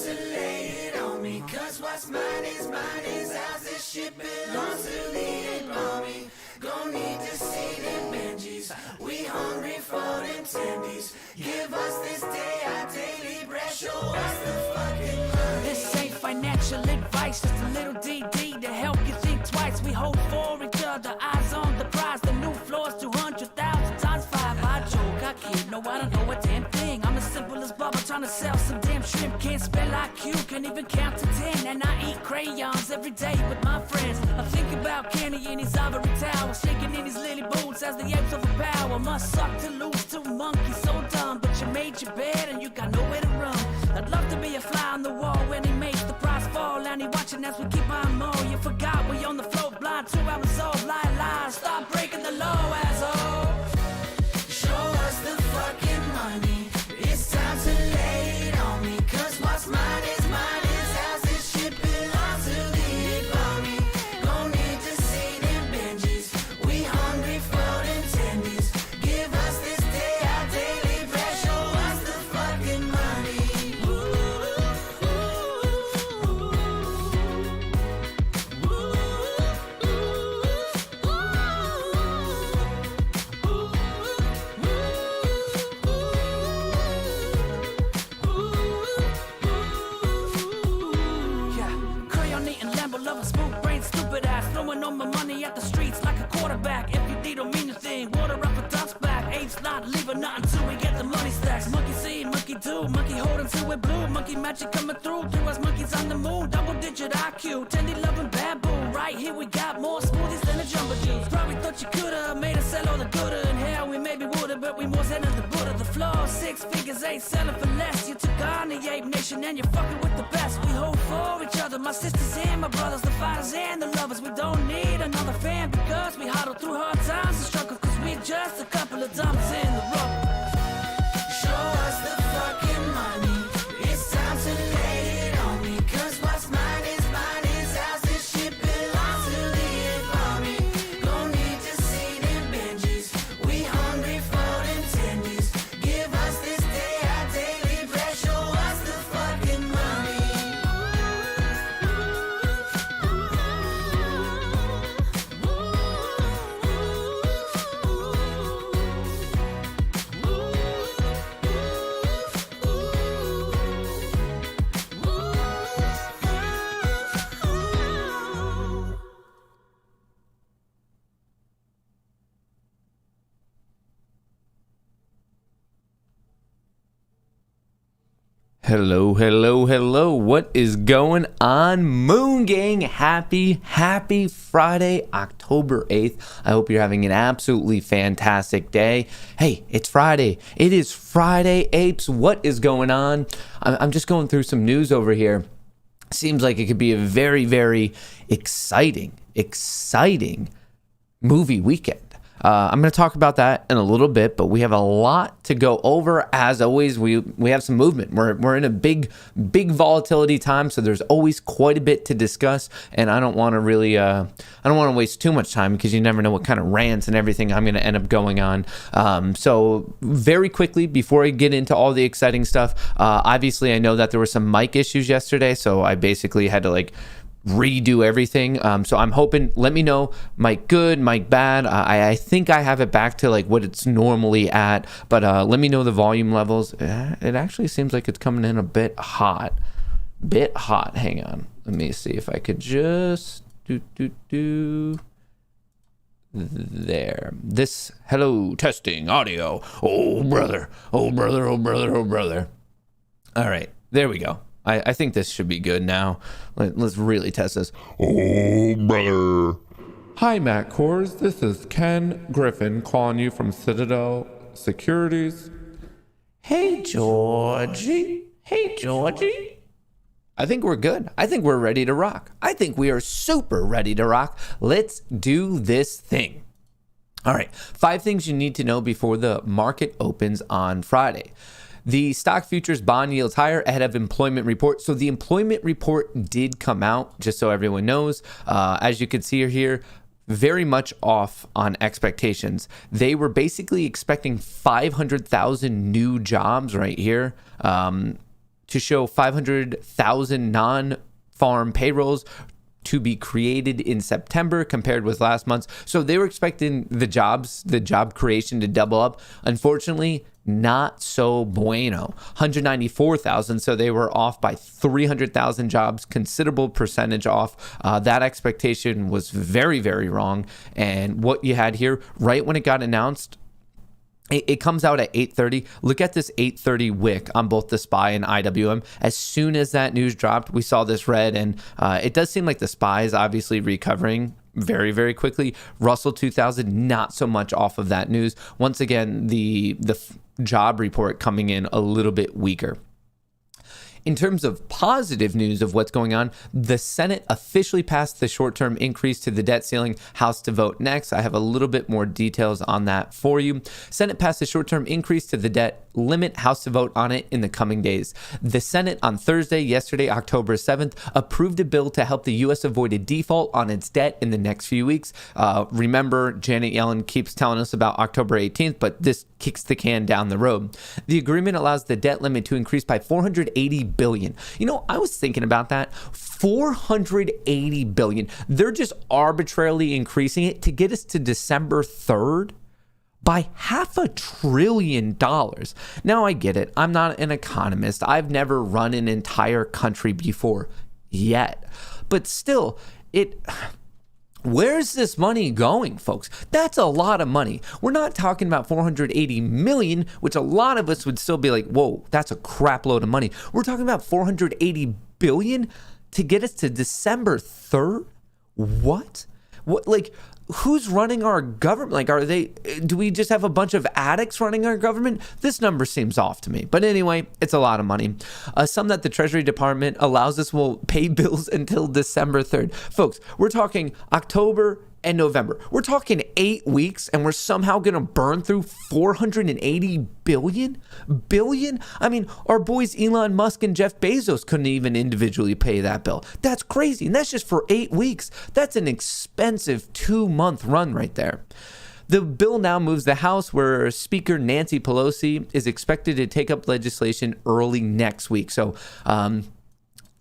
to lay it on me. Cause what's mine is ours. This shit belongs to the army. Gon' need to see them Benjis. We hungry for them tendies. Give us this day our daily bread. Show us the fucking money. This ain't financial advice, just a little DD to help you think twice. We hold for each other, eyes on the prize. The new floor's 200,000 times 5. I joke, I kid, no, I don't know a damn thing. I'm as simple as Bubba trying to sell some damn shrimp. Can't spell IQ, can't even count to 10. And I eat crayons every day with my friends. I think about Kenny in his ivory tower, shaking in his lily boots as the apes overpower. Must suck to lose to monkeys, so dumb. But you made your bed and you got nowhere to run. I'd love to be a fly on the wall when he makes the prize fall. And he watching as we keep on more. You forgot we on the float blind, 2 hours old. Lie, stop breaking the law, asshole. Show us the fucking money. It's time to lay it on me. Cause what's mine is ours. This shit belongs to the army. Gon' need to see them Benjis. We hungry for them tendies. Give us this day our daily bread. Show us the fucking money. Throwing all my money at the streets like a quarterback. If you D don't mean a thing, water up a duck's back. Apes not leaving nothing till we get the money stacks. Monkey see, monkey do, monkey hold until we're blue. Monkey magic coming through us monkeys on the moon. Double digit IQ, tendy loving baboon. Right here we got more smoothies than a jumbo juice. Probably thought you coulda made us sell all the gooder. And hell, we maybe woulda, but we more zen than the Buddha. The floor, 6 figures ain't selling for less. You took on the ape nation and you're fucking with the best. We hold for each other, my sisters and my brothers, the fighters and the lovers. We don't need another fan because we huddle through hard times and struggle cause we just a couple of dumps in the rough. Show us the fucking money. It's time to lay it on me. Cause what's mine is ours. This shit belongs to the army. Gon' need to see them Benjis. We hungry for them tendies. Give us this day our daily bread. Show us the fucking money. Hello. What is going on, Moon Gang? Happy Friday, October 8th. I hope you're having an absolutely fantastic day. Hey, it's Friday. It is Friday, apes. What is going on? I'm just going through some news over here. Seems like it could be a very, very exciting movie weekend. I'm going to talk about that in a little bit, but we have a lot to go over. As always, we have some movement. We're in a big volatility time, so there's always quite a bit to discuss. And I don't want to really, I don't want to waste too much time because you never know what kind of rants and everything I'm going to end up going on. So very quickly, before I get into all the exciting stuff, obviously I know that there were some mic issues yesterday, so I basically had to redo everything. So I'm hoping, let me know, mic good, mic bad. I think I have it back to what it's normally at, but let me know the volume levels. It actually seems like it's coming in a bit hot. Hang on. Let me see if I could just do there. This, hello, testing audio. Oh brother. All right, there we go. I think this should be good now. Let's really test this. Oh, brother. Hi, Matt Kohrs. This is Ken Griffin calling you from Citadel Securities. Hey, Georgie. I think we're good. I think we're ready to rock. I think we are super ready to rock. Let's do this thing. All right, 5 things you need to know before the market opens on Friday. The stock futures bond yields higher ahead of employment report. So the employment report did come out, just so everyone knows. As you can see here, very much off on expectations. They were basically expecting 500,000 new jobs right here. to show 500,000 non-farm payrolls to be created in September compared with last month's. So they were expecting the job creation to double up. Unfortunately, not so bueno. 194,000. So they were off by 300,000 jobs, considerable percentage off. That expectation was very, very wrong. And what you had here, right when it got announced, it comes out at 8:30. Look at this 8:30 wick on both the SPY and IWM. As soon as that news dropped, we saw this red, and it does seem like the SPY is obviously recovering very, very quickly. Russell 2000, not so much off of that news. Once again, the job report coming in a little bit weaker. In terms of positive news of what's going on, the Senate officially passed the short-term increase to the debt ceiling. House to vote next. I have a little bit more details on that for you. Senate passed a short-term increase to the debt limit. House to vote on it in the coming days. The Senate on Thursday, yesterday, October 7th, approved a bill to help the U.S. avoid a default on its debt in the next few weeks. Remember, Janet Yellen keeps telling us about October 18th, but this kicks the can down the road. The agreement allows the debt limit to increase by $480 billion. You know, I was thinking about that. $480 billion. They're just arbitrarily increasing it to get us to December 3rd by $500 billion. Now, I get it. I'm not an economist. I've never run an entire country before yet. But still, where's this money going, folks? That's a lot of money. We're not talking about 480 million, which a lot of us would still be like, whoa, that's a crap load of money. We're talking about 480 billion to get us to December 3rd? What? Like, who's running our government? Like, do we just have a bunch of addicts running our government? This number seems off to me. But anyway, it's a lot of money. Some that the Treasury Department allows us will pay bills until December 3rd. Folks, we're talking October and November. We're talking 8 weeks, and we're somehow going to burn through 480 billion? I mean, our boys Elon Musk and Jeff Bezos couldn't even individually pay that bill. That's crazy, and that's just for 8 weeks. That's an expensive 2-month run right there. The bill now moves the House, where Speaker Nancy Pelosi is expected to take up legislation early next week. So,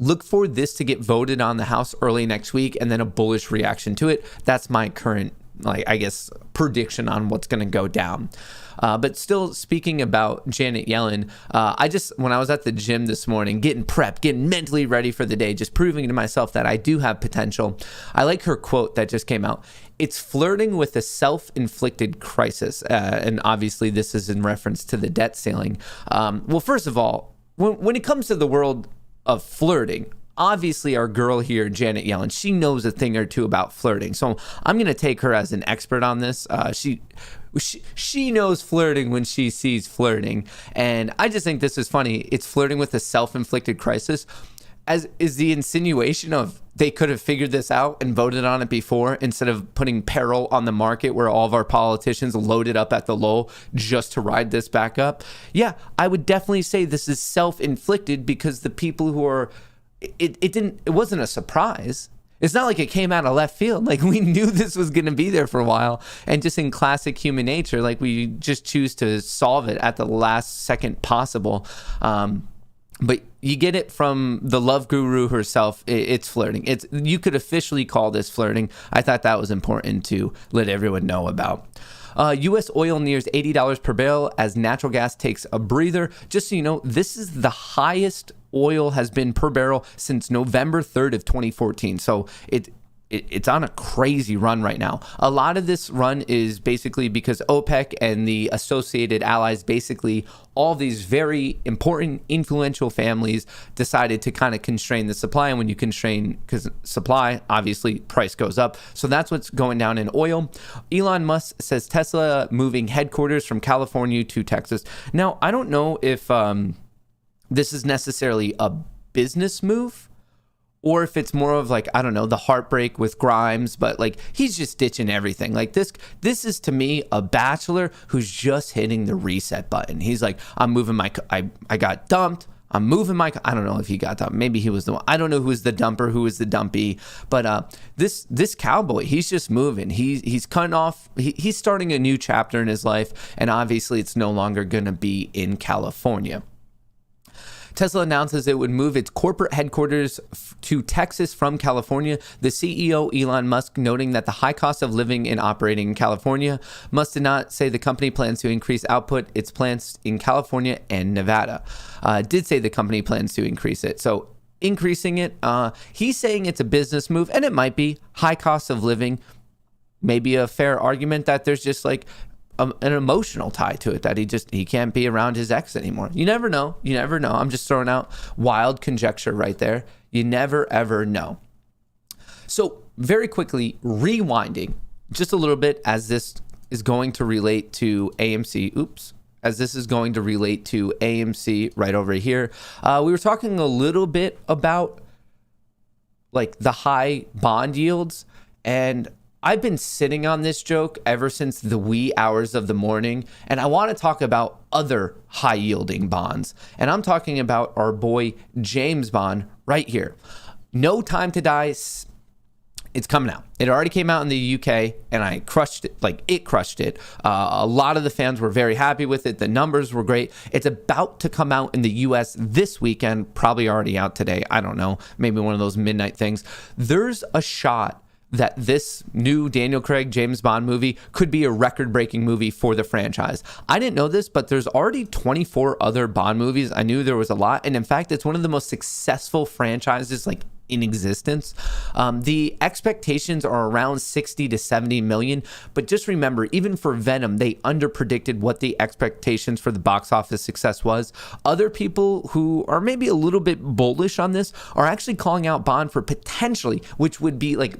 look for this to get voted on the House early next week, and then a bullish reaction to it. That's my current, prediction on what's going to go down. But still, speaking about Janet Yellen, when I was at the gym this morning, getting prepped, getting mentally ready for the day, just proving to myself that I do have potential. I like her quote that just came out. It's flirting with a self-inflicted crisis. And obviously, this is in reference to the debt ceiling. Well, first of all, when it comes to the world of flirting, obviously our girl here, Janet Yellen, she knows a thing or two about flirting. So I'm going to take her as an expert on this. She knows flirting when she sees flirting. And I just think this is funny. It's flirting with a self-inflicted crisis. As is the insinuation of they could have figured this out and voted on it before, instead of putting peril on the market where all of our politicians loaded up at the low just to ride this back up. Yeah, I would definitely say this is self-inflicted, because the people who are, it wasn't a surprise. It's not like it came out of left field. Like, we knew this was going to be there for a while, and just in classic human nature, like, we just choose to solve it at the last second possible. But you get it from the love guru herself. It's flirting. You could officially call this flirting. I thought that was important to let everyone know about. U.S. oil nears $80 per barrel as natural gas takes a breather. Just so you know, this is the highest oil has been per barrel since November 3rd of 2014. So it's on a crazy run right now. A lot of this run is basically because OPEC and the associated allies, basically all these very important, influential families, decided to kind of constrain the supply. And when you constrain supply, obviously price goes up. So that's what's going down in oil. Elon Musk says Tesla moving headquarters from California to Texas. Now, I don't know if this is necessarily a business move, or if it's more of like, I don't know, the heartbreak with Grimes, but like, he's just ditching everything. Like, this is to me a bachelor who's just hitting the reset button. He's like, I'm moving I got dumped. I'm moving I don't know if he got dumped. Maybe he was the one. I don't know who was the dumper, who was the dumpy. But this cowboy, he's just moving. He's cutting off. He's starting a new chapter in his life. And obviously it's no longer going to be in California. Tesla announces it would move its corporate headquarters to Texas from California. The CEO, Elon Musk, noting that the high cost of living and operating in California. Musk did not say the company plans to increase output. Its plants in California and Nevada. Did say the company plans to increase it. So increasing it, he's saying it's a business move, and it might be. High cost of living, maybe a fair argument that there's just like an emotional tie to it, that he can't be around his ex anymore. You never know. I'm just throwing out wild conjecture right there. You never ever know. So very quickly, rewinding just a little bit, as this is going to relate to AMC. As this is going to relate to AMC right over here. We were talking a little bit about like the high bond yields, and I've been sitting on this joke ever since the wee hours of the morning, and I want to talk about other high yielding bonds. And I'm talking about our boy James Bond right here. No Time to Die. It's coming out. It already came out in the UK, and I crushed it. It crushed it. A lot of the fans were very happy with it. The numbers were great. It's about to come out in the US this weekend, probably already out today. I don't know. Maybe one of those midnight things. There's a shot that this new Daniel Craig James Bond movie could be a record-breaking movie for the franchise. I didn't know this, but there's already 24 other Bond movies. I knew there was a lot, and in fact, it's one of the most successful franchises in existence. The expectations are around 60 to 70 million, but just remember, even for Venom, they underpredicted what the expectations for the box office success was. Other people who are maybe a little bit bullish on this are actually calling out Bond for potentially, which would be this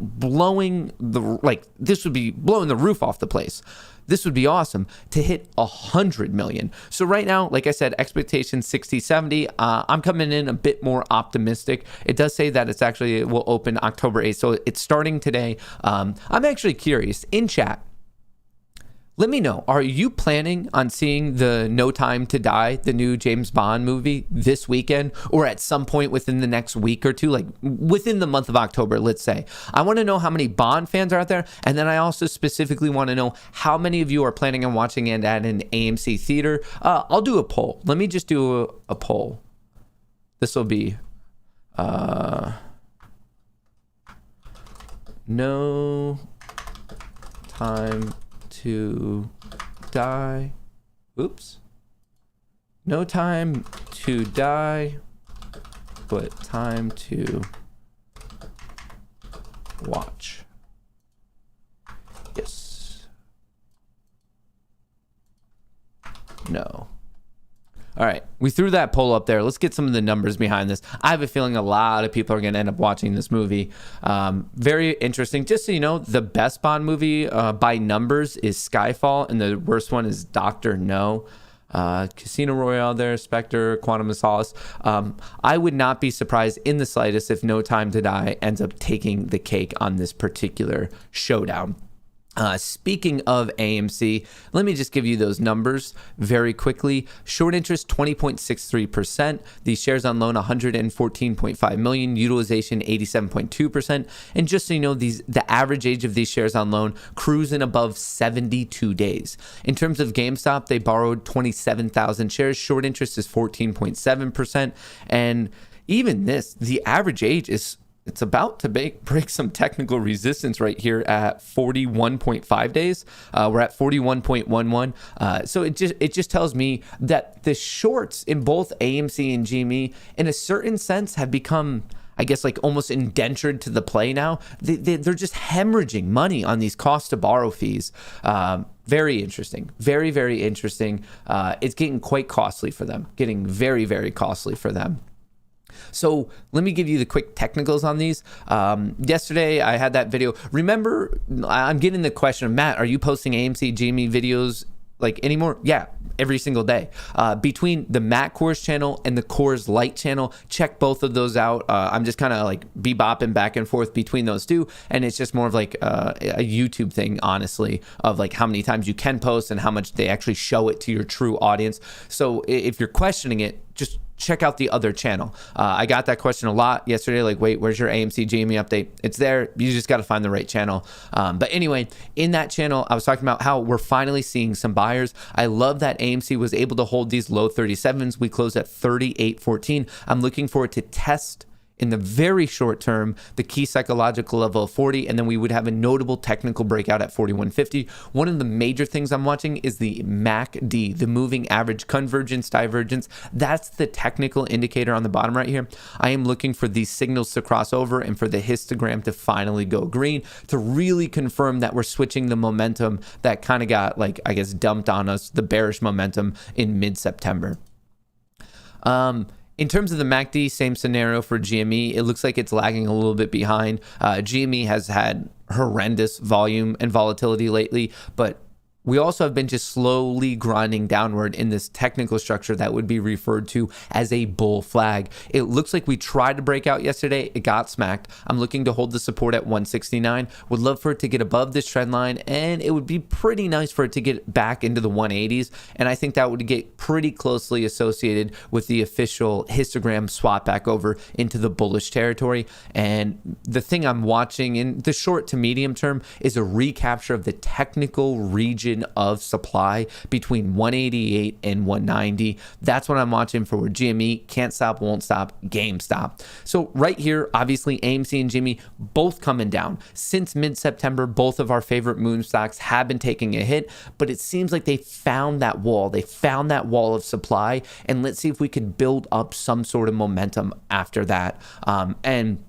would be blowing the roof off the place. This would be awesome to hit 100 million. So right now, like I said, expectations 60, 70. I'm coming in a bit more optimistic. It does say that it will open October 8th. So it's starting today. I'm actually curious. In chat, let me know, are you planning on seeing the No Time to Die, the new James Bond movie, this weekend, or at some point within the next week or two, like within the month of October, let's say? I want to know how many Bond fans are out there, and then I also specifically want to know how many of you are planning on watching it at an AMC theater. I'll do a poll. Let me just do a poll. This will be No Time to Die. No Time to Die, but time to watch. Yes. No. All right, we threw that poll up there. Let's get some of the numbers behind this. I have a feeling a lot of people are going to end up watching this movie. Very interesting. Just so you know, the best Bond movie by numbers is Skyfall, and the worst one is Dr. No. Casino Royale there, Spectre, Quantum of Solace. I would not be surprised in the slightest if No Time to Die ends up taking the cake on this particular showdown. Speaking of AMC, let me just give you those numbers very quickly. Short interest 20.63%, the shares on loan 114.5 million, utilization 87.2%, and just so you know, the average age of these shares on loan cruising above 72 days. In terms of GameStop, they borrowed 27,000 shares. Short interest is 14.7%, and even this, the average age is it's about to break some technical resistance right here at 41.5 days. We're at 41.11. So it just tells me that the shorts in both AMC and GME, in a certain sense, have become, I guess, like almost indentured to the play now. They're just hemorrhaging money on these cost to borrow fees. Very interesting. Very, very interesting. It's getting quite costly for them. Getting very, very costly for them. So let me give you the quick technicals on these. Yesterday, I had that video. Remember, I'm getting the question of, Matt, are you posting AMC GME videos anymore? Yeah, every single day. Between the Matt Kohrs channel and the Kohrs Light channel, check both of those out. I'm just kind of bebopping back and forth between those two, and it's just more of a YouTube thing, honestly, of how many times you can post and how much they actually show it to your true audience. So if you're questioning it, just check out the other channel. I got that question a lot yesterday, like, wait, where's your AMC GME update? It's there. You just got to find the right channel. But anyway, in that channel, I was talking about how we're finally seeing some buyers. I love that AMC was able to hold these low 37s. We closed at 38.14. I'm looking forward to test in the very short term the key psychological level of 40, and then we would have a notable technical breakout at 41.50. One of the major things I'm watching is the MACD, the moving average convergence divergence. That's the technical indicator on the bottom right here. I am looking for these signals to cross over and for the histogram to finally go green to really confirm that we're switching the momentum that kind of got, like, I guess, dumped on us, the bearish momentum in mid-September. In terms of the MACD, same scenario for GME. It looks like it's lagging a little bit behind. GME has had horrendous volume and volatility lately, but we also have been just slowly grinding downward in this technical structure that would be referred to as a bull flag. It looks like we tried to break out yesterday. It got smacked. I'm looking to hold the support at 169. Would love for it to get above this trend line, and it would be pretty nice for it to get back into the 180s. And I think that would get pretty closely associated with the official histogram swap back over into the bullish territory. And the thing I'm watching in the short to medium term is a recapture of the technical region of supply between 188 and 190. That's what I'm watching for GME. Can't stop, won't stop, game stop. So right here, obviously AMC and GME both coming down. Since mid-September, both of our favorite moon stocks have been taking a hit, but it seems like they found that wall. They found that wall of supply, and let's see if we could build up some sort of momentum after that. And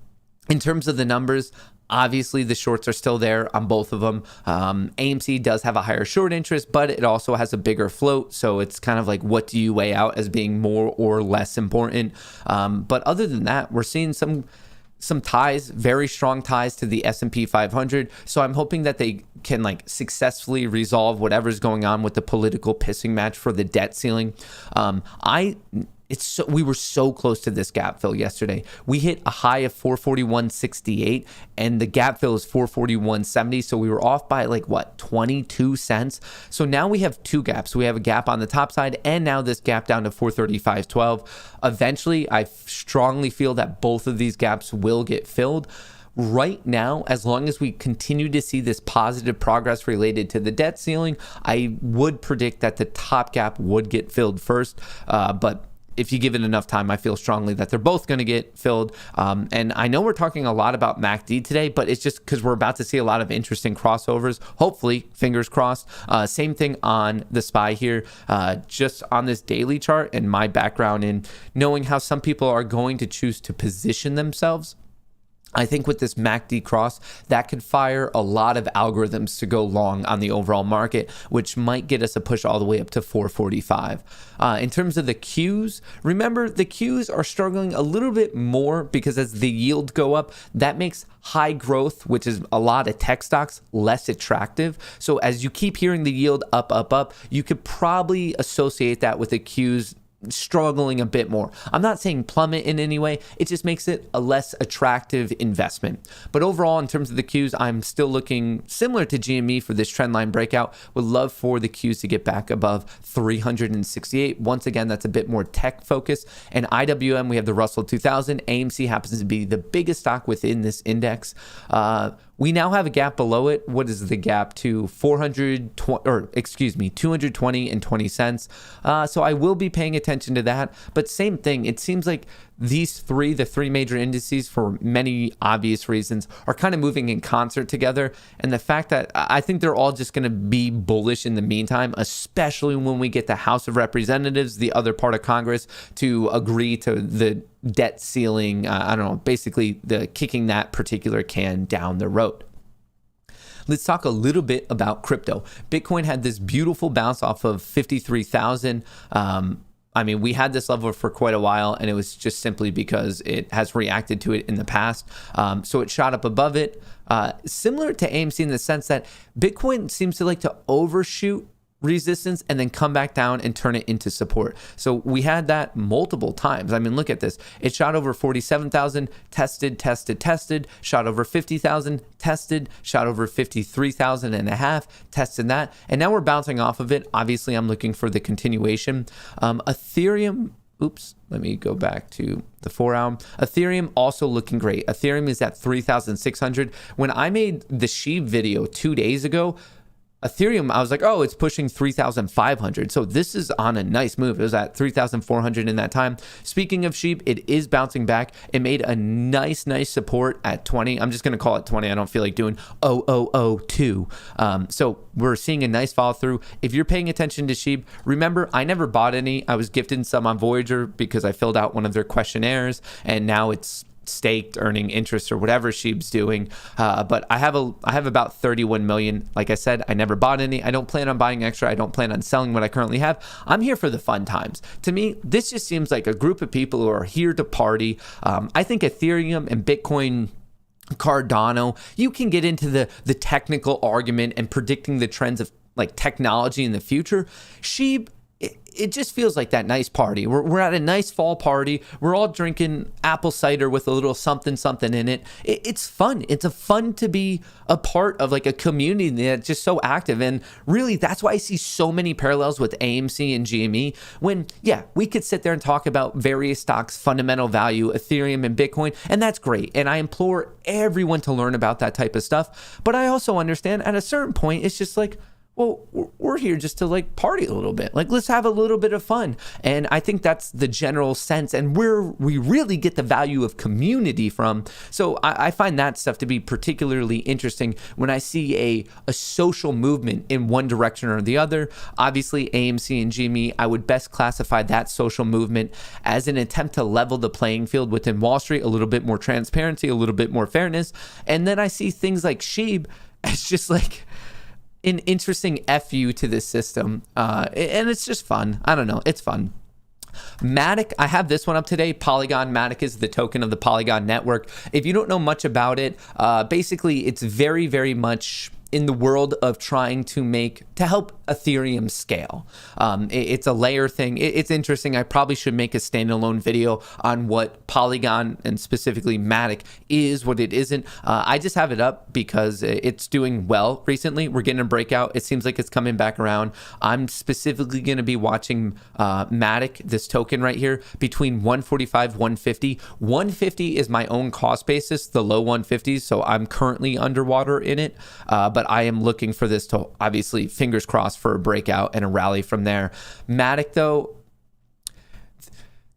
in terms of the numbers, obviously, the shorts are still there on both of them. AMC does have a higher short interest, but it also has a bigger float. So it's kind of like, what do you weigh out as being more or less important? But other than that, we're seeing some ties, very strong ties to the S&P 500. So I'm hoping that they can successfully resolve whatever's going on with the political pissing match for the debt ceiling. We were so close to this gap fill yesterday. We hit a high of 441.68 and the gap fill is 441.70. So we were off by 22 cents. So now we have two gaps. We have a gap on the top side and now this gap down to 435.12. Eventually, I strongly feel that both of these gaps will get filled. Right now, as long as we continue to see this positive progress related to the debt ceiling, I would predict that the top gap would get filled first. But if you give it enough time, I feel strongly that they're both going to get filled. And I know we're talking a lot about MACD today, but it's just because we're about to see a lot of interesting crossovers. Hopefully, fingers crossed. Same thing on the SPY here, just on this daily chart and my background in knowing how some people are going to choose to position themselves. I think with this MACD cross, that could fire a lot of algorithms to go long on the overall market, which might get us a push all the way up to 445. In terms of the Qs, remember the Qs are struggling a little bit more because as the yield go up, that makes high growth, which is a lot of tech stocks, less attractive. So as you keep hearing the yield up, up, up, you could probably associate that with the Qs struggling a bit more. I'm not saying plummet in any way. It just makes it a less attractive investment. But overall, in terms of the Qs, I'm still looking similar to GME for this trend line breakout. Would love for the Qs to get back above 368. Once again, that's a bit more tech focused. And IWM, we have the Russell 2000. AMC happens to be the biggest stock within this index. We now have a gap below it. What is the gap to 220 and 20 cents. So I will be paying attention to that. But same thing, it seems like the three major indices, for many obvious reasons, are kind of moving in concert together. And the fact that I think they're all just going to be bullish in the meantime, especially when we get the House of Representatives, the other part of Congress, to agree to the debt ceiling, basically the kicking that particular can down the road. Let's talk a little bit about crypto. Bitcoin had this beautiful bounce off of 53,000. We had this level for quite a while, and it was just simply because it has reacted to it in the past. So it shot up above it, similar to AMC in the sense that Bitcoin seems to like to overshoot resistance and then come back down and turn it into support. So we had that multiple times. Look at this. It shot over 47,000, tested, shot over 50,000, tested, shot over 53,000 and a half, tested that. And now we're bouncing off of it. Obviously, I'm looking for the continuation. Ethereum Oops, let me go back to the 4-hour. Ethereum also looking great. Ethereum is at 3,600. When I made the SHIB video 2 days ago, Ethereum, I was like, oh, it's pushing 3,500. So this is on a nice move. It was at 3,400 in that time. Speaking of SHIB, it is bouncing back. It made a nice support at 20. I'm just going to call it 20. I don't feel like doing 0002. So we're seeing a nice follow through. If you're paying attention to SHIB, remember, I never bought any. I was gifted some on Voyager because I filled out one of their questionnaires, and now it's staked, earning interest or whatever SHIB's doing. But I have about 31 million. Like I said, I never bought any. I don't plan on buying extra. I don't plan on selling what I currently have. I'm here for the fun times. To me, this just seems like a group of people who are here to party. I think Ethereum and Bitcoin, Cardano, you can get into the technical argument and predicting the trends of like technology in the future. SHIB, it just feels like that nice party. We're at a nice fall party. We're all drinking apple cider with a little something in it. It's fun. It's fun to be a part of like a community that's just so active. And really, that's why I see so many parallels with AMC and GME when, yeah, we could sit there and talk about various stocks, fundamental value, Ethereum and Bitcoin, and that's great. And I implore everyone to learn about that type of stuff. But I also understand at a certain point, it's just like, well, we're here just to like party a little bit. Like, let's have a little bit of fun. And I think that's the general sense and where we really get the value of community from. So I find that stuff to be particularly interesting when I see a social movement in one direction or the other. Obviously, AMC and GME, I would best classify that social movement as an attempt to level the playing field within Wall Street, a little bit more transparency, a little bit more fairness. And then I see things like SHIB as just like an interesting FU to this system. And it's just fun. I don't know. It's fun. Matic, I have this one up today. Polygon. Matic is the token of the Polygon network. If you don't know much about it, basically it's very, very much in the world of trying to help Ethereum scale. It's a layer thing. It's interesting. I probably should make a standalone video on what Polygon and specifically Matic is, what it isn't. I just have it up because it's doing well recently. We're getting a breakout. It seems like it's coming back around. I'm specifically going to be watching Matic, this token right here, between 145, 150. 150 is my own cost basis, the low 150s. So I'm currently underwater in it. But I am looking for this to, obviously, fingers crossed for a breakout and a rally from there. Matic, though,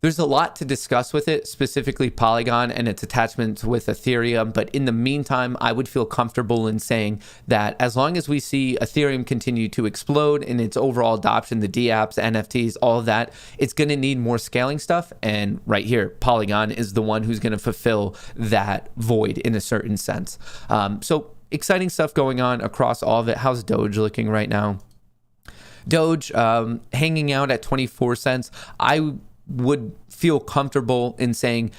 there's a lot to discuss with it, specifically Polygon and its attachments with Ethereum. But in the meantime, I would feel comfortable in saying that as long as we see Ethereum continue to explode in its overall adoption, the dApps, NFTs, all of that, it's going to need more scaling stuff. And right here, Polygon is the one who's going to fulfill that void in a certain sense. So exciting stuff going on across all of it. How's Doge looking right now? Doge hanging out at 24 cents. I would feel comfortable in saying,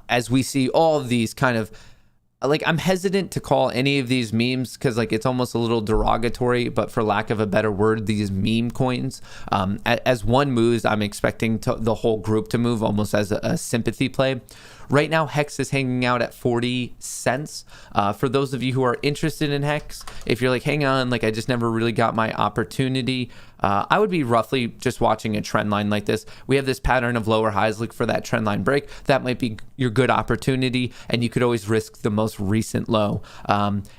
as we see all of these kind of, like, I'm hesitant to call any of these memes because like it's almost a little derogatory, but for lack of a better word, these meme coins, as one moves, I'm expecting the whole group to move almost as a sympathy play. Right now, Hex is hanging out at 40 cents. For those of you who are interested in Hex, if you're like, hang on, like I just never really got my opportunity, I would be roughly just watching a trend line like this. We have this pattern of lower highs. Look for that trend line break. That might be your good opportunity, and you could always risk the most recent low.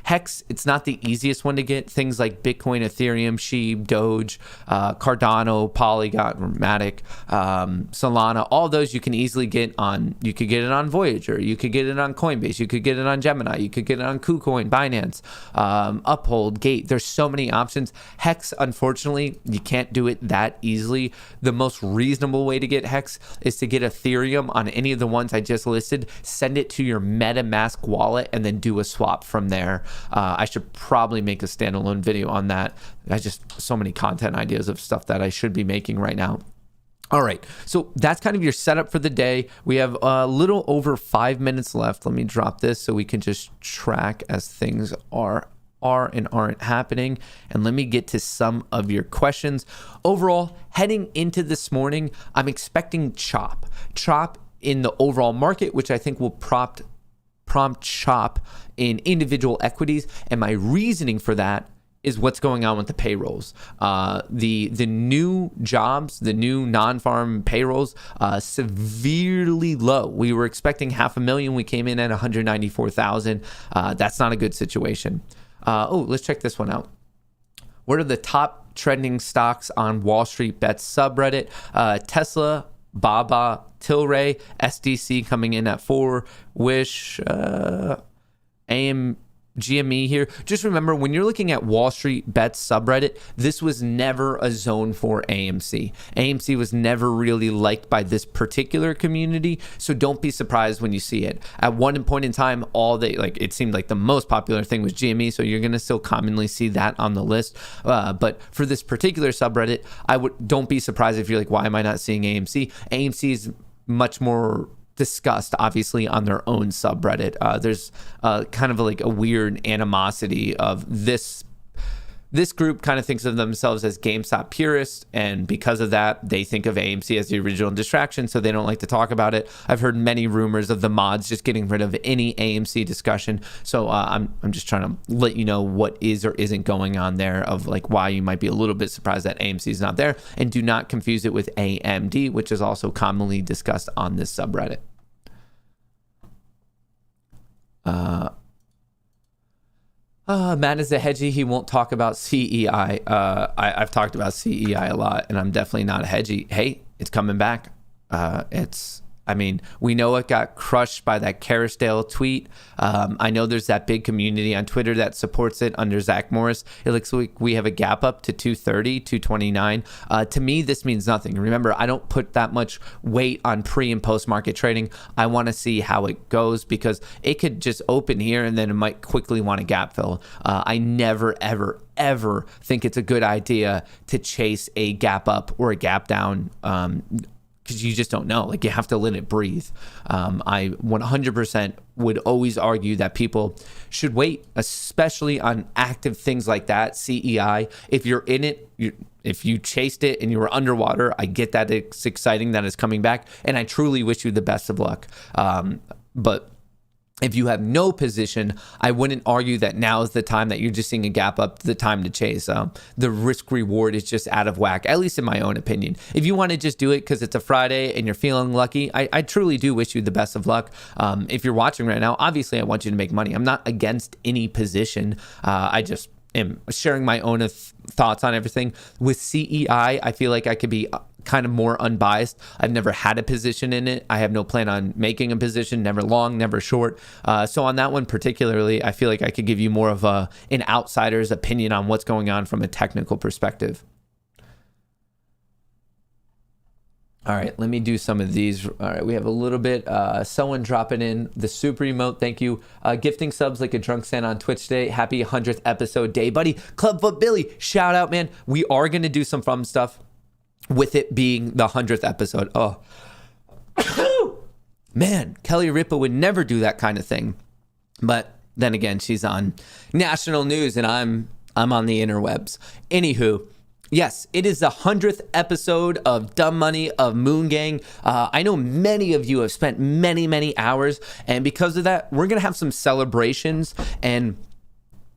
Hex, it's not the easiest one to get. Things like Bitcoin, Ethereum, SHIB, Doge, Cardano, Polygon, Matic, Solana, all those you can easily get on. You could get it on Voyager, you could get it on Coinbase, you could get it on Gemini, you could get it on KuCoin, Binance, Uphold, Gate. There's so many options. Hex, unfortunately, you can't do it that easily. The most reasonable way to get Hex is to get Ethereum on any of the ones I just listed, send it to your MetaMask wallet, and then do a swap from there. I should probably make a standalone video on that. I just so many content ideas of stuff that I should be making right now. All right, so that's kind of your setup for the day. We have a little over 5 minutes left. Let me drop this so we can just track as things are and aren't happening. And let me get to some of your questions. Overall, heading into this morning, I'm expecting chop in the overall market, which I think will prompt chop in individual equities. And my reasoning for that is what's going on with the payrolls. The new jobs, the new non-farm payrolls, severely low. We were expecting 500,000. We came in at 194,000. That's not a good situation. Let's check this one out. What are the top trending stocks on Wall Street Bets subreddit? Tesla, Baba, Tilray, SDC coming in at 4, Wish, GME here. Just remember, when you're looking at Wall Street Bets subreddit, this was never a zone for AMC. AMC was never really liked by this particular community, so don't be surprised when you see it. At one point in time, it seemed like the most popular thing was GME, so you're going to still commonly see that on the list. But for this particular subreddit, don't be surprised if you're like, why am I not seeing AMC? AMC is much more discussed, obviously, on their own subreddit. There's kind of like a weird animosity of this group kind of thinks of themselves as GameStop purists, and because of that, they think of AMC as the original distraction, so they don't like to talk about it. I've heard many rumors of the mods just getting rid of any AMC discussion, so I'm just trying to let you know what is or isn't going on there, of like why you might be a little bit surprised that AMC is not there, and do not confuse it with AMD, which is also commonly discussed on this subreddit. Matt is a hedgy. He won't talk about CEI. I've talked about CEI a lot, and I'm definitely not a hedgy. Hey, it's coming back. We know it got crushed by that Carisdale tweet. I know there's that big community on Twitter that supports it under Zach Morris. It looks like we have a gap up to 230, 229. To me, this means nothing. Remember, I don't put that much weight on pre and post market trading. I want to see how it goes, because it could just open here and then it might quickly want to gap fill. I never, ever think it's a good idea to chase a gap up or a gap down, because you just don't know. Like, you have to let it breathe. I 100% would always argue that people should wait, especially on active things like that, CEI. If you're in it, if you chased it and you were underwater, I get that it's exciting that it's coming back, and I truly wish you the best of luck. But if you have no position, I wouldn't argue that now is the time that you're just seeing a gap up, the time to chase. The risk reward is just out of whack, at least in my own opinion. If you want to just do it because it's a Friday and you're feeling lucky, I truly do wish you the best of luck. If you're watching right now, obviously I want you to make money. I'm not against any position. I just am sharing my own thoughts on everything. With CEI, I feel like I could be kind of more unbiased. I've never had a position in it. I have no plan on making a position, never long, never short. So on that one particularly, I feel like I could give you more of an outsider's opinion on what's going on from a technical perspective. All right, let me do some of these. All right, we have a little bit. Someone dropping in the super emote. Thank you. Gifting subs like a drunk Santa on Twitch today. Happy 100th episode day, buddy. Clubfoot Billy, shout out, man. We are going to do some fun stuff with it being the 100th episode. Oh, man, Kelly Ripa would never do that kind of thing. But then again, she's on national news and I'm on the interwebs. Anywho, yes, it is the 100th episode of Dumb Money of Moon Gang. I know many of you have spent many hours, and because of that, we're going to have some celebrations. And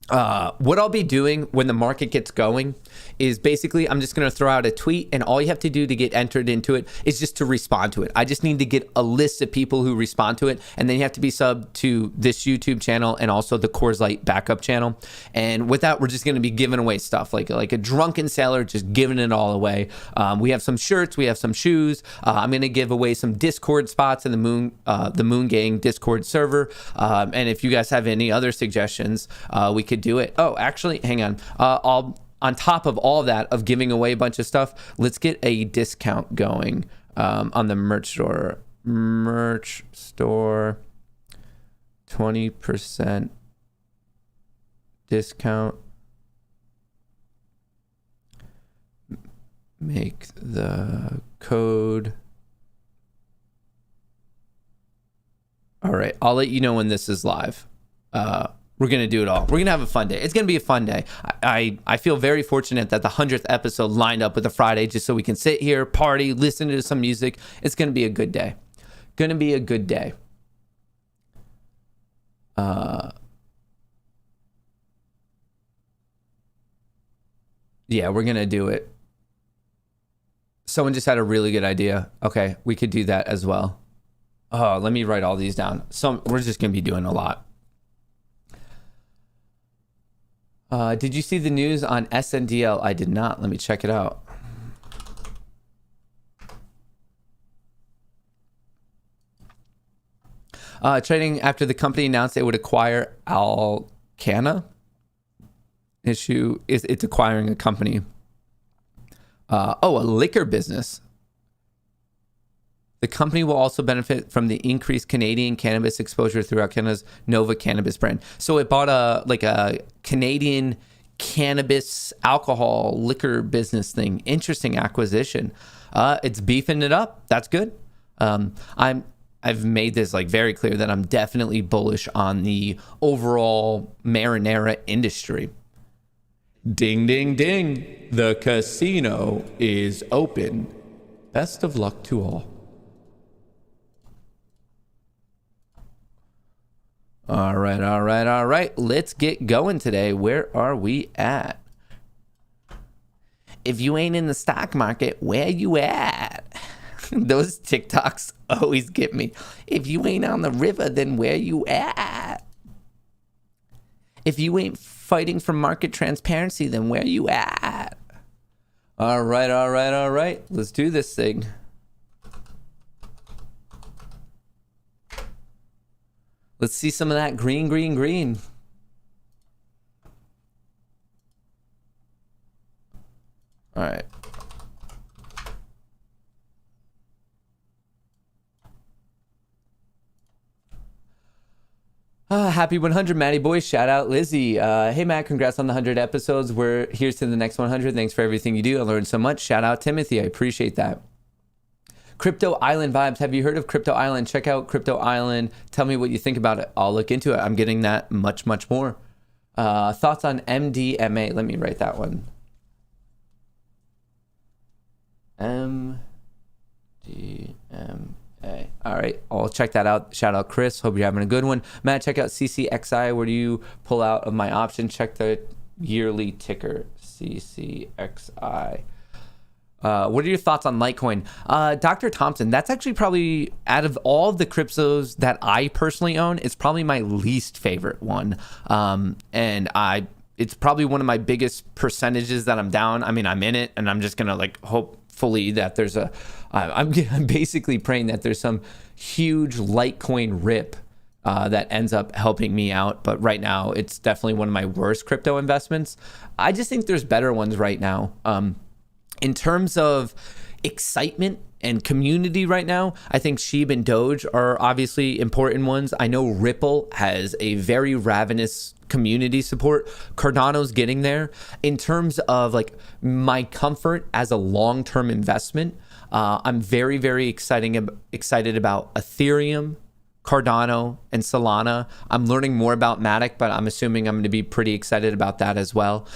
what I'll be doing when the market gets going is basically I'm just going to throw out a tweet, and all you have to do to get entered into it is just to respond to it. I just need to get a list of people who respond to it, and then you have to be subbed to this YouTube channel and also the Kohrs Light backup channel. And with that, we're just going to be giving away stuff like a drunken sailor, just giving it all away. We have some shirts, we have some shoes. I'm going to give away some Discord spots in the Moon Gang Discord server. And if you guys have any other suggestions, we could do it. Oh, actually, hang on. On top of all that, of giving away a bunch of stuff, let's get a discount going on the merch store. Merch store, 20% discount. Make the code. All right, I'll let you know when this is live. We're going to do it all. We're going to have a fun day. It's going to be a fun day. I feel very fortunate that the 100th episode lined up with a Friday just so we can sit here, party, listen to some music. It's going to be a good day. Going to be a good day. Yeah, we're going to do it. Someone just had a really good idea. Okay, we could do that as well. Oh, let me write all these down. We're just going to be doing a lot. Did you see the news on SNDL? I did not. Let me check it out. Trading after the company announced it would acquire Alcana. It's acquiring a company. A liquor business. The company will also benefit from the increased Canadian cannabis exposure through Alcana's Nova Cannabis brand. So it bought a Canadian cannabis alcohol liquor business thing. Interesting acquisition. It's beefing it up. That's good. I've made this very clear that I'm definitely bullish on the overall marinara industry. Ding, ding, ding. The casino is open. Best of luck to all. All right. Let's get going today. Where are we at? If you ain't in the stock market, where you at? Those TikToks always get me. If you ain't on the river, then where you at? If you ain't fighting for market transparency, then where you at? All right. Let's do this thing. Let's see some of that green. All right. Happy 100, Matty boy. Shout out Lizzie. Hey Matt, congrats on the 100 episodes. Here's to the next 100. Thanks for everything you do. I learned so much. Shout out Timothy. I appreciate that. Crypto Island vibes. Have you heard of Crypto Island? Check out Crypto Island. Tell me what you think about it. I'll look into it. I'm getting that much more. Thoughts on MDMA? Let me write that one. MDMA. All right, I'll check that out. Shout out Chris. Hope you're having a good one. Matt, check out CCXI. Where do you pull out of my option? Check the yearly ticker. CCXI. What are your thoughts on Litecoin? Dr. Thompson, that's actually probably, out of all of the cryptos that I personally own, it's probably my least favorite one. It's probably one of my biggest percentages that I'm down. I mean, I'm in it and I'm just going to hopefully that there's I'm basically praying that there's some huge Litecoin rip that ends up helping me out. But right now, it's definitely one of my worst crypto investments. I just think there's better ones right now. In terms of excitement and community right now, I think Sheeb and Doge are obviously important ones. I know Ripple has a very ravenous community support. Cardano's getting there. In terms of my comfort as a long-term investment, I'm very, very excited about Ethereum, Cardano, and Solana. I'm learning more about Matic, but I'm assuming I'm going to be pretty excited about that as well.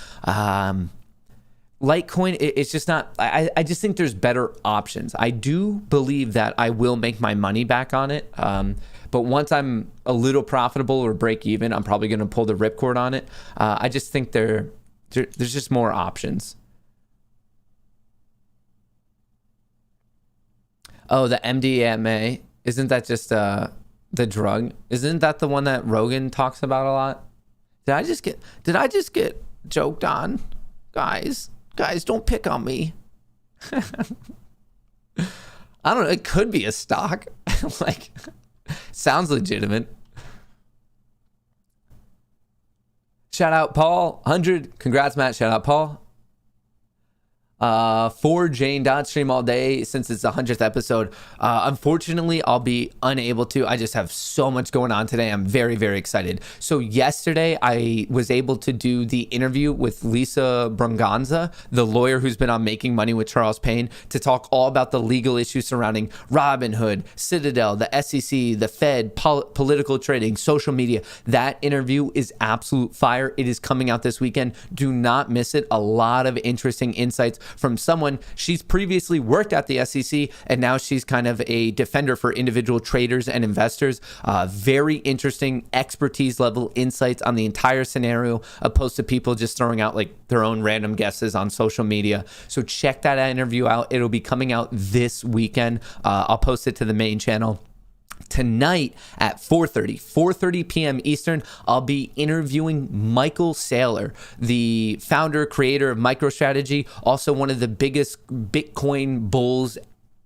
Litecoin, it's just not, I just think there's better options. I do believe that I will make my money back on it. But once I'm a little profitable or break even, I'm probably going to pull the ripcord on it. I just think there's just more options. Oh, the MDMA. Isn't that just the drug? Isn't that the one that Rogan talks about a lot? Did I just get joked on? Guys, don't pick on me. I don't know. It could be a stock. Sounds legitimate. Shout out Paul. 100. Congrats, Matt. Shout out Paul. For Jane Dot stream all day since it's the 100th episode. Unfortunately, I'll be unable to. I just have so much going on today. I'm very, very excited. So yesterday, I was able to do the interview with Lisa Brunganza, the lawyer who's been on Making Money with Charles Payne, to talk all about the legal issues surrounding Robinhood, Citadel, the SEC, the Fed, political trading, social media. That interview is absolute fire. It is coming out this weekend. Do not miss it. A lot of interesting insights from someone. She's previously worked at the SEC, and now she's kind of a defender for individual traders and investors. Very interesting expertise level insights on the entire scenario, opposed to people just throwing out like their own random guesses on social media. So check that interview out. It'll be coming out this weekend. I'll post it to the main channel. Tonight at 4:30 p.m. Eastern, I'll be interviewing Michael Saylor, the founder, creator of MicroStrategy, also one of the biggest Bitcoin bulls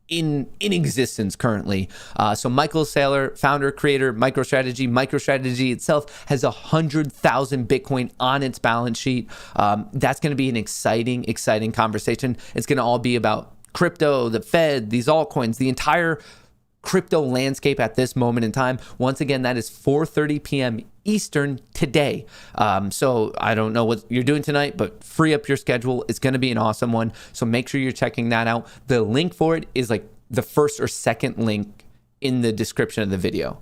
in existence currently. So Michael Saylor, founder, creator, MicroStrategy. MicroStrategy itself has 100,000 Bitcoin on its balance sheet. That's going to be an exciting conversation. It's going to all be about crypto, the Fed, these altcoins, the entire crypto landscape at this moment in time. Once again, that is 4:30 p.m. Eastern today. So I don't know what you're doing tonight, but free up your schedule. It's going to be an awesome one. So make sure you're checking that out. The link for it is like the first or second link in the description of the video.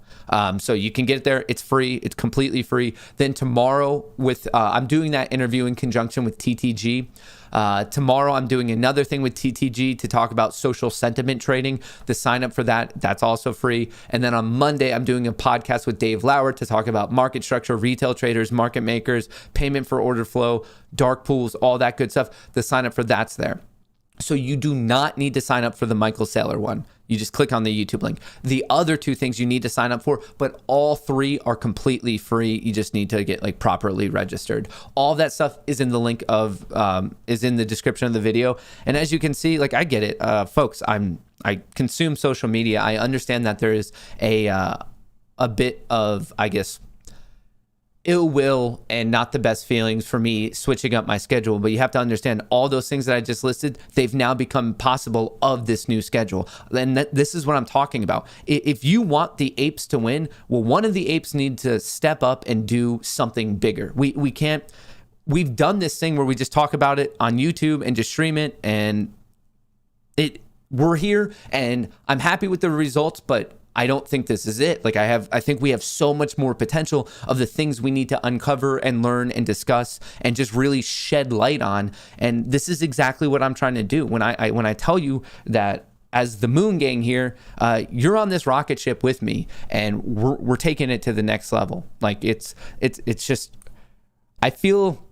So you can get it there. It's free. It's completely free. Then tomorrow I'm doing that interview in conjunction with TTG. Tomorrow I'm doing another thing with TTG to talk about social sentiment trading. The sign up for that's also free. And then on Monday, I'm doing a podcast with Dave Lauer to talk about market structure, retail traders, market makers, payment for order flow, dark pools, all that good stuff. The sign up for that's there. So you do not need to sign up for the Michael Saylor one. You just click on the YouTube link. The other two things you need to sign up for, but all three are completely free. You just need to get like properly registered. All that stuff is in the link is in the description of the video. And as you can see, like I get it, folks. I consume social media. I understand that there is a bit of, I guess, ill will and not the best feelings for me switching up my schedule. But you have to understand all those things that I just listed, they've now become possible of this new schedule. And this is what I'm talking about. If you want the apes to win, well, one of the apes need to step up and do something bigger. We can't, we've done this thing where we just talk about it on YouTube and just stream it, and we're here and I'm happy with the results, but I don't think this is it. I think we have so much more potential of the things we need to uncover and learn and discuss and just really shed light on. And this is exactly what I'm trying to do. When I tell you that as the Moon Gang here, you're on this rocket ship with me, and we're taking it to the next level. Like it's just, I feel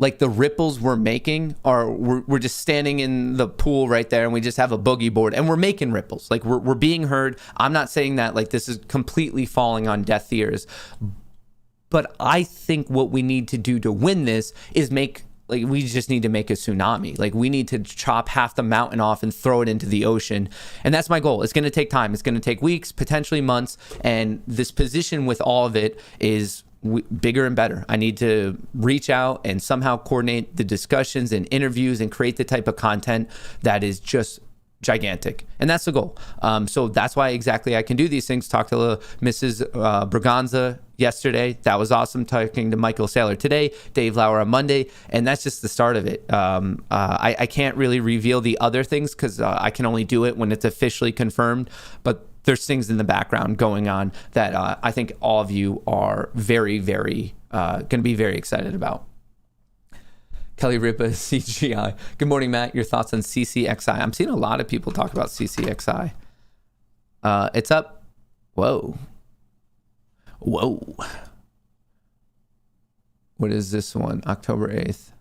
like the ripples we're making are, we're just standing in the pool right there, and we just have a boogie board and we're making ripples. Like we're being heard. I'm not saying that like this is completely falling on deaf ears, but I think what we need to do to win this is we just need to make a tsunami. Like we need to chop half the mountain off and throw it into the ocean. And that's my goal. It's going to take time. It's going to take weeks, potentially months. And this position with all of it is bigger and better. I need to reach out and somehow coordinate the discussions and interviews and create the type of content that is just gigantic. And that's the goal. So that's why exactly I can do these things. Talk to Mrs. Braganza yesterday. That was awesome. Talking to Michael Saylor today, Dave Lauer on Monday. And that's just the start of it. I can't really reveal the other things because I can only do it when it's officially confirmed. But there's things in the background going on that I think all of you are very, very going to be very excited about. Kelly Ripa, CGI. Good morning, Matt. Your thoughts on CCXI? I'm seeing a lot of people talk about CCXI. It's up. Whoa. What is this one? October 8th.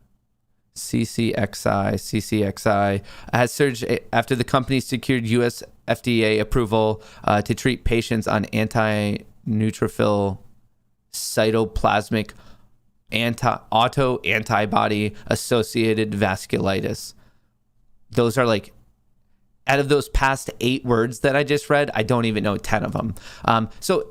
CCXI has surged after the company secured U.S. FDA approval to treat patients on anti-neutrophil cytoplasmic autoantibody associated vasculitis. Those are like, out of those past 8 words that I just read, I don't even know 10 of them. So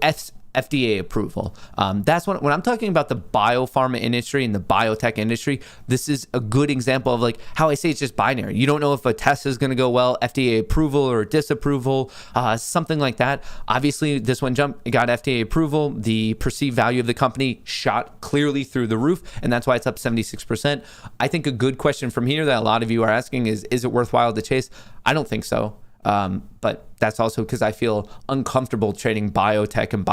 FDA approval. That's when I'm talking about the biopharma industry and the biotech industry. This is a good example of like how I say it's just binary. You don't know if a test is going to go well, FDA approval or disapproval, something like that. Obviously, this one got FDA approval. The perceived value of the company shot clearly through the roof, and that's why it's up 76%. I think a good question from here that a lot of you are asking is it worthwhile to chase? I don't think so. But that's also because I feel uncomfortable trading biotech and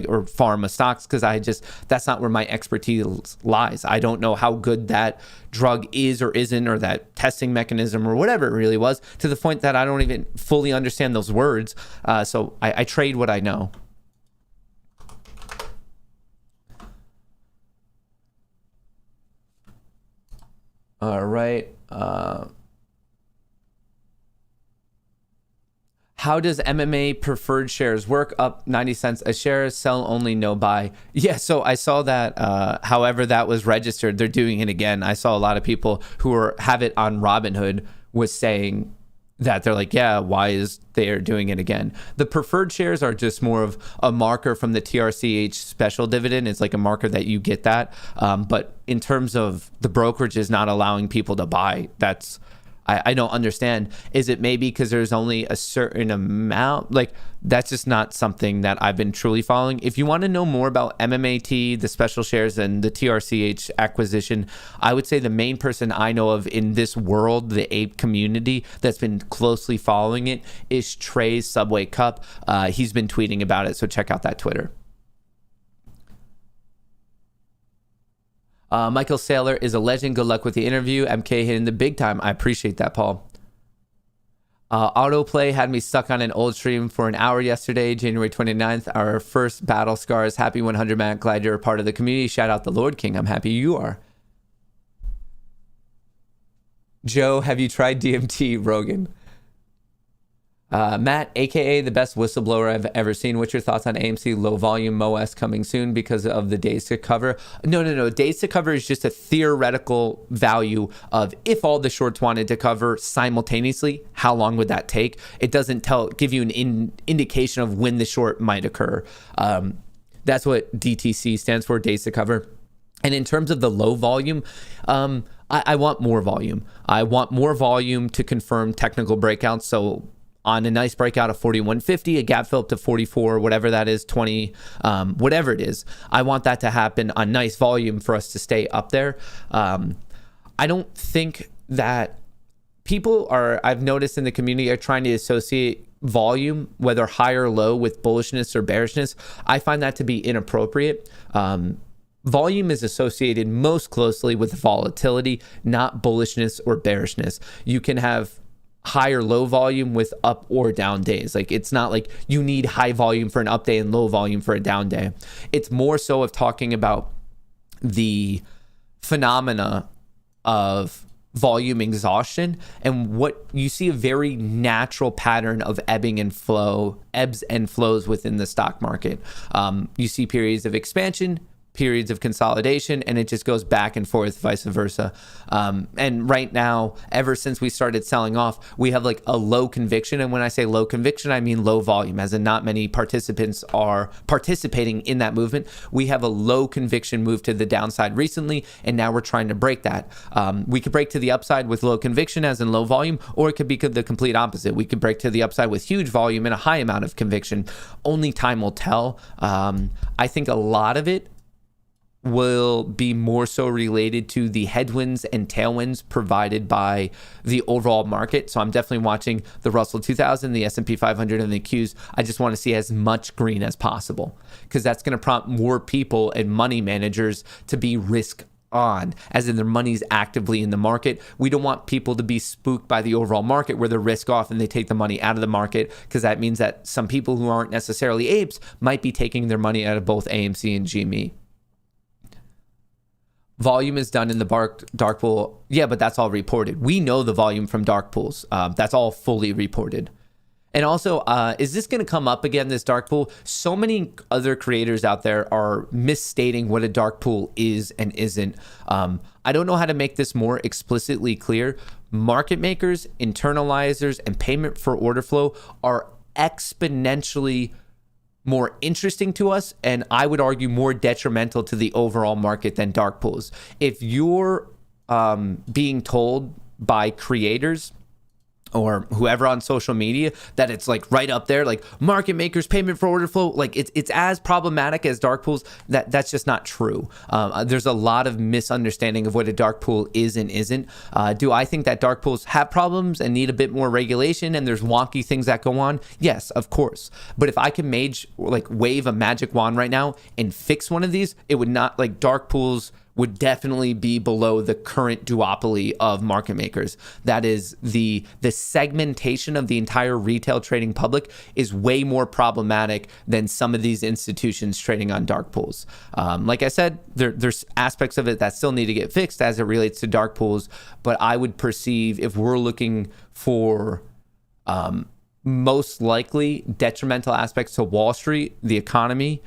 or pharma stocks, because that's not where my expertise lies. I don't know how good that drug is or isn't, or that testing mechanism or whatever it really was, to the point that I don't even fully understand those words. So I trade what I know. All right. How does MMA preferred shares work? Up 90 cents a share, sell only, no buy. Yeah, so I saw that. However, that was registered. They're doing it again. I saw a lot of people who have it on Robinhood was saying that they're like, yeah, why is they're doing it again? The preferred shares are just more of a marker from the TRCH special dividend. It's like a marker that you get that. But in terms of the brokerage is not allowing people to buy, I don't understand. Is it maybe because there's only a certain amount? Like, that's just not something that I've been truly following. If you want to know more about MMAT, the special shares, and the TRCH acquisition, I would say the main person I know of in this world, the ape community, that's been closely following it is Trey's Subway Cup. He's been tweeting about it, so check out that Twitter. Michael Saylor is a legend. Good luck with the interview. MK hitting the big time. I appreciate that, Paul. Autoplay had me stuck on an old stream for an hour yesterday, January 29th. Our first battle scars. Happy 100, man. Glad you're a part of the community. Shout out the Lord King. I'm happy you are. Joe, have you tried DMT, Rogan? Matt, aka the best whistleblower I've ever seen. What's your thoughts on AMC low volume MOS coming soon because of the days to cover? No. Days to cover is just a theoretical value of if all the shorts wanted to cover simultaneously, how long would that take? It doesn't give you an indication of when the short might occur. That's what DTC stands for, days to cover. And in terms of the low volume, I want more volume. I want more volume to confirm technical breakouts. So on a nice breakout of 41.50, a gap fill up to 44, whatever that is, 20, whatever it is. I want that to happen on nice volume for us to stay up there. I don't think that people I've noticed in the community, are trying to associate volume, whether high or low, with bullishness or bearishness. I find that to be inappropriate. Volume is associated most closely with volatility, not bullishness or bearishness. You can have high or low volume with up or down days. Like, it's not like you need high volume for an up day and low volume for a down day. It's more so of talking about the phenomena of volume exhaustion, and what you see a very natural pattern of ebbs and flows within the stock market. You see periods of expansion, periods of consolidation, and it just goes back and forth, vice versa. And right now, ever since we started selling off, we have like a low conviction. And when I say low conviction, I mean low volume, as in not many participants are participating in that movement. We have a low conviction move to the downside recently, and now we're trying to break that. We could break to the upside with low conviction, as in low volume, or it could be the complete opposite. We could break to the upside with huge volume and a high amount of conviction. Only time will tell. I think a lot of it will be more so related to the headwinds and tailwinds provided by the overall market. So I'm definitely watching the Russell 2000, the S&P 500, and the Qs. I just want to see as much green as possible, because that's going to prompt more people and money managers to be risk on, as in their money's actively in the market. We don't want people to be spooked by the overall market where they're risk off and they take the money out of the market, because that means that some people who aren't necessarily apes might be taking their money out of both AMC and GME. Volume is done in the dark pool. Yeah, but that's all reported. We know the volume from dark pools. That's all fully reported. And also, is this going to come up again, this dark pool? So many other creators out there are misstating what a dark pool is and isn't. I don't know how to make this more explicitly clear. Market makers, internalizers, and payment for order flow are exponentially more interesting to us, and I would argue more detrimental to the overall market than dark pools. If you're being told by creators or whoever on social media, that it's like right up there, like market makers, payment for order flow, like it's as problematic as dark pools. That's just not true. There's a lot of misunderstanding of what a dark pool is and isn't. Do I think that dark pools have problems and need a bit more regulation and there's wonky things that go on? Yes, of course. But if I could wave a magic wand right now and fix one of these, it would not, like, dark pools would definitely be below the current duopoly of market makers. That is, the segmentation of the entire retail trading public is way more problematic than some of these institutions trading on dark pools. Like I said, there's aspects of it that still need to get fixed as it relates to dark pools, but I would perceive, if we're looking for most likely detrimental aspects to Wall Street, the economy,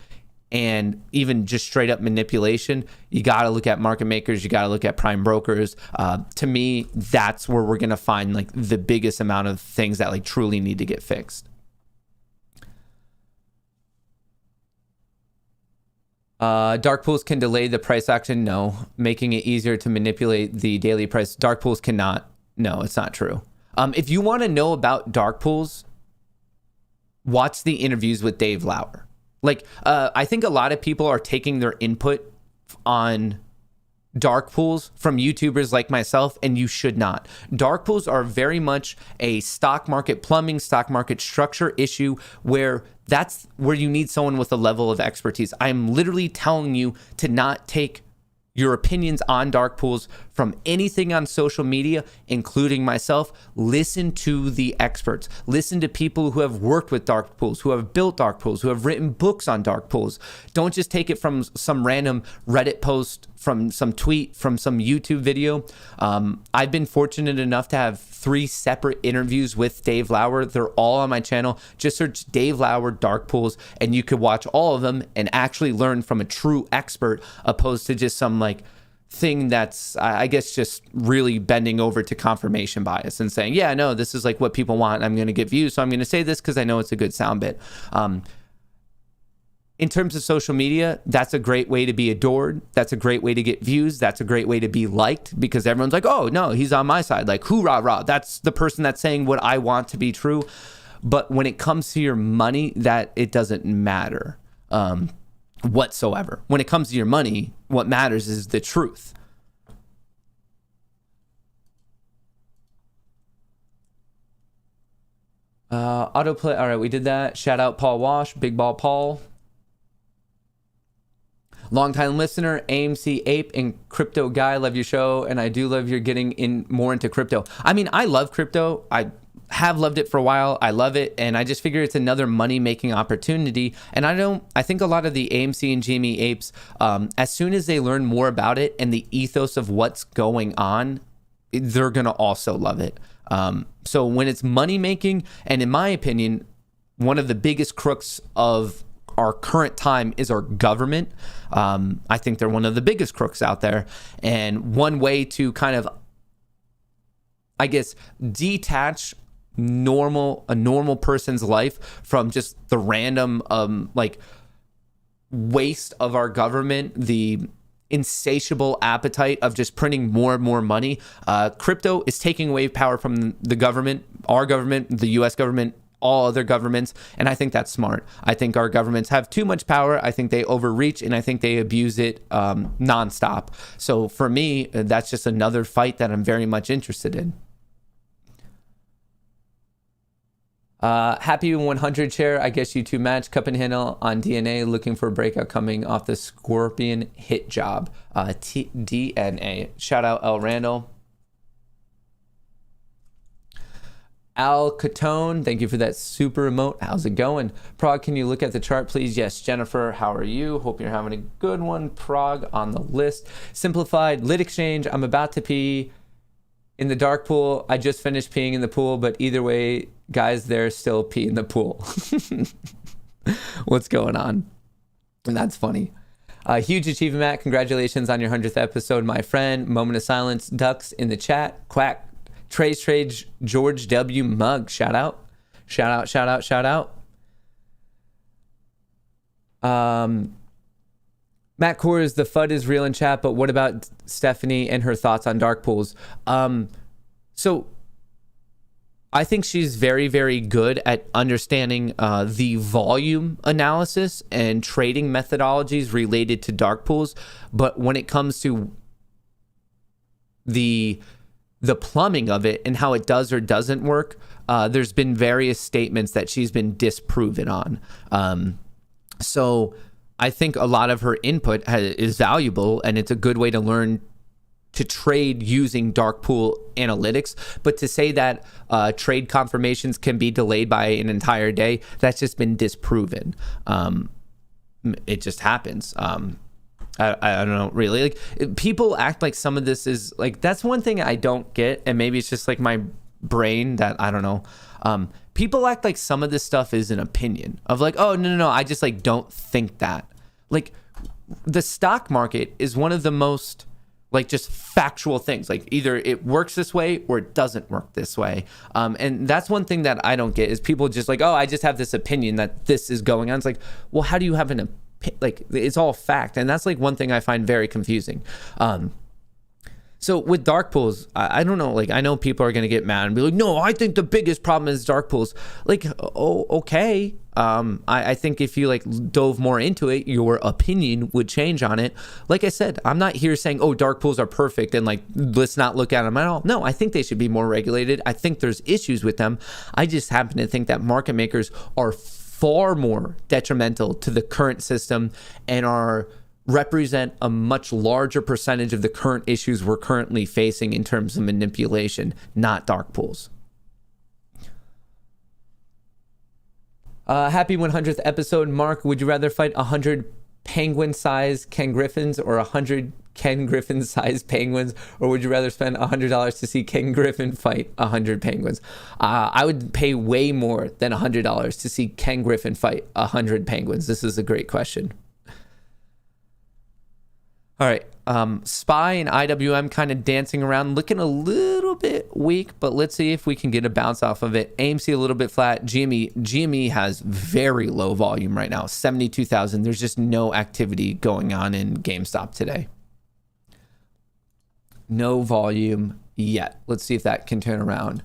and even just straight up manipulation, you got to look at market makers, you got to look at prime brokers. To me, that's where we're going to find like the biggest amount of things that like truly need to get fixed. Dark pools can delay the price action. No. Making it easier to manipulate the daily price. Dark pools cannot. No, it's not true. If you want to know about dark pools, watch the interviews with Dave Lauer. Like, I think a lot of people are taking their input on dark pools from YouTubers like myself, and you should not. Dark pools are very much a stock market plumbing, stock market structure issue, where that's where you need someone with a level of expertise. I'm literally telling you to not take your opinions on dark pools from anything on social media, including myself. Listen to the experts. Listen to people who have worked with dark pools, who have built dark pools, who have written books on dark pools. Don't just take it from some random Reddit post, from some tweet, from some YouTube video. I've been fortunate enough to have 3 separate interviews with Dave Lauer. They're all on my channel. Just search Dave Lauer dark pools and you could watch all of them and actually learn from a true expert, opposed to just some like thing that's, I guess, just really bending over to confirmation bias and saying, yeah, no, this is like what people want. I'm going to get views, so I'm going to say this because I know it's a good sound bit. In terms of social media, that's a great way to be adored. That's a great way to get views. That's a great way to be liked, because everyone's like, oh, no, he's on my side. Like, hoorah, rah. That's the person that's saying what I want to be true. But when it comes to your money, that it doesn't matter whatsoever. When it comes to your money, what matters is the truth. Autoplay. All right, we did that. Shout out Paul Wash, Big Ball Paul. Longtime listener, AMC Ape and Crypto Guy. Love your show, and I do love your getting in more into crypto. I mean, I love crypto. I have loved it for a while. I love it, and I just figure it's another money-making opportunity. And I think a lot of the AMC and Jamie Apes, as soon as they learn more about it and the ethos of what's going on, they're gonna also love it. So when it's money-making, and in my opinion, one of the biggest crooks of our current time is our government. I think they're one of the biggest crooks out there. And one way to kind of, I guess, detach a normal person's life from just the random waste of our government, the insatiable appetite of just printing more and more money. Crypto is taking away power from the government, our government, the US government, all other governments, and I think that's smart. I think our governments have too much power. I think they overreach, and I think they abuse it nonstop. So for me, that's just another fight that I'm very much interested in. Happy 100 share. I guess you two match. Cup and handle on DNA. Looking for a breakout coming off the Scorpion hit job. DNA. Shout out El Randall. Al Catone, thank you for that super emote. How's it going? Prague, can you look at the chart, please? Yes, Jennifer, how are you? Hope you're having a good one. Prague on the list. Simplified, lit exchange. I'm about to pee in the dark pool. I just finished peeing in the pool, but either way, guys, there's still pee in the pool. What's going on? And that's funny. Huge achievement, Matt. Congratulations on your 100th episode, my friend. Moment of silence. Ducks in the chat. Quack. Trade, George W. Mugg. Shout out. Matt Kohrs, the FUD is real in chat, but what about Stephanie and her thoughts on dark pools? So I think she's very, very good at understanding the volume analysis and trading methodologies related to dark pools. But when it comes to the plumbing of it and how it does or doesn't work, there's been various statements that she's been disproven on. So I think a lot of her input is valuable, and it's a good way to learn to trade using dark pool analytics. But to say that trade confirmations can be delayed by an entire day, that's just been disproven. It just happens. I don't know, really. Like, people act like some of this is like, that's one thing I don't get, and maybe it's just like my brain that I don't know. People act like some of this stuff is an opinion of like, oh no, I just like don't think that. Like, the stock market is one of the most like just factual things. Like, either it works this way or it doesn't work this way. And that's one thing that I don't get, is people just like, oh, I just have this opinion that this is going on. It's like, well, how do you have an opinion? Like, it's all fact, and that's like one thing I find very confusing. So with dark pools, I don't know, like, I know people are gonna get mad and be like, no, I think the biggest problem is dark pools. Like, oh, okay. I think if you like dove more into it, your opinion would change on it. Like I said, I'm not here saying, oh, dark pools are perfect and like, let's not look at them at all. No, I think they should be more regulated. I think there's issues with them. I just happen to think that market makers are far more detrimental to the current system and represent a much larger percentage of the current issues we're currently facing in terms of manipulation, not dark pools. Happy 100th episode. Mark, would you rather fight 100 penguin-sized Ken Griffins or 100 Ken Griffin-sized penguins, or would you rather spend $100 to see Ken Griffin fight 100 penguins? I would pay way more than $100 to see Ken Griffin fight 100 penguins. This is a great question. All right, SPY and IWM kind of dancing around, looking a little bit weak, but let's see if we can get a bounce off of it. AMC a little bit flat. GME has very low volume right now, 72,000. There's just no activity going on in GameStop today. No volume yet. Let's see if that can turn around.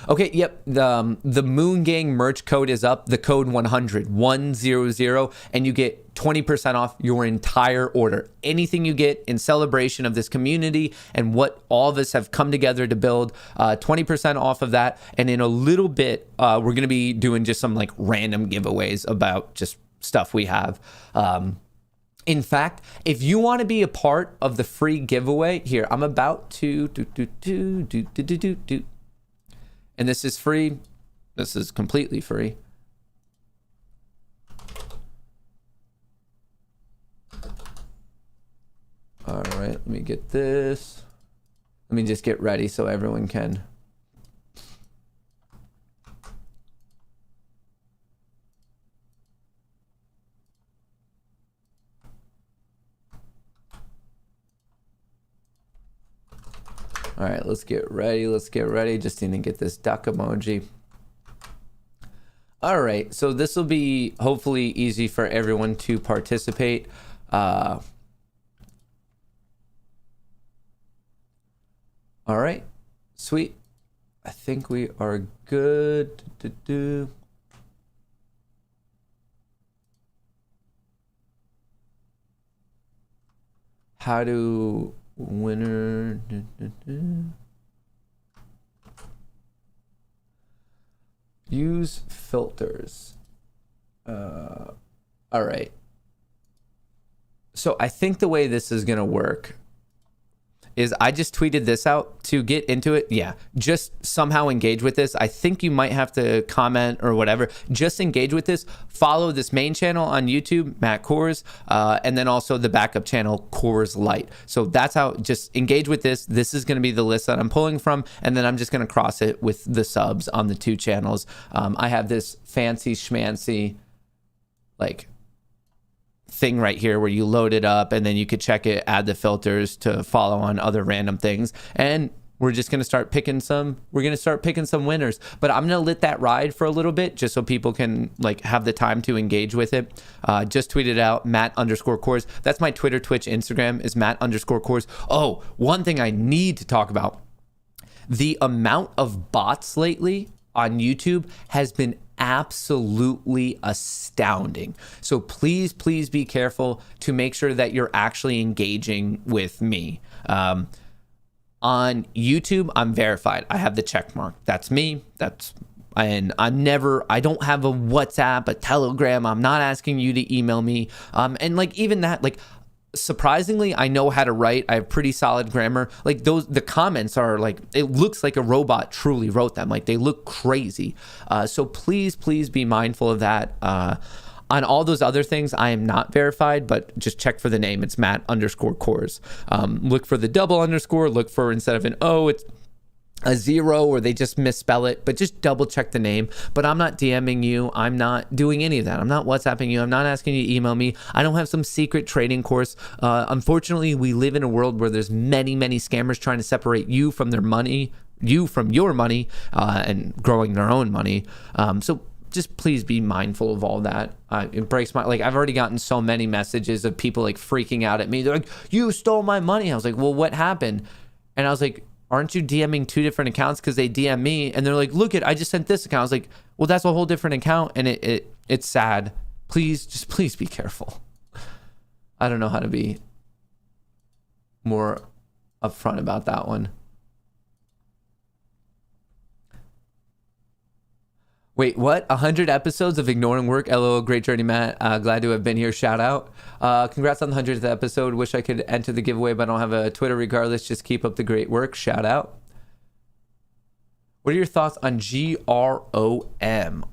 Okay, yep. The Moon Gang merch code is up. The code 100, and you get 20% off your entire order. Anything you get in celebration of this community and what all of us have come together to build, 20% off of that. And in a little bit, we're going to be doing just some like random giveaways about just stuff we have. In fact, if you want to be a part of the free giveaway, here, I'm about to and this is free. This is completely free. All right, let me get this. Let me just get ready so everyone can. All right, let's get ready. Let's get ready. Just need to get this duck emoji. All right, so this will be hopefully easy for everyone to participate. All right, sweet. I think we are good. How do winner use filters? All right, so I think the way this is gonna work is I just tweeted this out to get into it. Yeah, just somehow engage with this. I think you might have to comment or whatever. Just engage with this. Follow this main channel on YouTube, Matt Kohrs, and then also the backup channel, Kohrs Lite. So that's how, just engage with this. This is going to be the list that I'm pulling from, and then I'm just going to cross it with the subs on the two channels. I have this fancy schmancy, like, thing right here where you load it up and then you could check it, add the filters to follow on other random things, and we're just going to start picking some winners. But I'm going to let that ride for a little bit just so people can like have the time to engage with it. Just tweeted out Matt_Kohrs. That's my Twitter, Twitch, Instagram is Matt_Kohrs. Oh, one thing I need to talk about. The amount of bots lately on YouTube has been absolutely astounding. So please be careful to make sure that you're actually engaging with me. On YouTube, I'm verified. I have the check mark. That's me. I don't have a WhatsApp, a Telegram. I'm not asking you to email me. And like even that, like surprisingly, I know how to write. I have pretty solid grammar. Like the comments are like, it looks like a robot truly wrote them. Like they look crazy. So please be mindful of that. On all those other things, I am not verified, but just check for the name. It's Matt_Kohrs. Look for the double underscore. Look for, instead of an O, it's a 0, or they just misspell it, but just double check the name. But I'm not DMing you. I'm not doing any of that. I'm not WhatsApping you. I'm not asking you to email me. I don't have some secret trading course. Unfortunately, we live in a world where there's many scammers trying to separate you from their money, you from your money, and growing their own money. So just please be mindful of all that. It breaks my, like, I've already gotten so many messages of people like freaking out at me. They're like, you stole my money. I was like, well, what happened? And I was like, aren't you DMing 2 different accounts? Because they DM me and they're like, look I just sent this account. I was like, well, that's a whole different account. And it's sad. Please be careful. I don't know how to be more upfront about that one. Wait, what? 100 episodes of ignoring work? LOL, great journey, Matt. Glad to have been here. Shout out. Congrats on the 100th episode. Wish I could enter the giveaway, but I don't have a Twitter. Regardless, just keep up the great work. Shout out. What are your thoughts on GROM?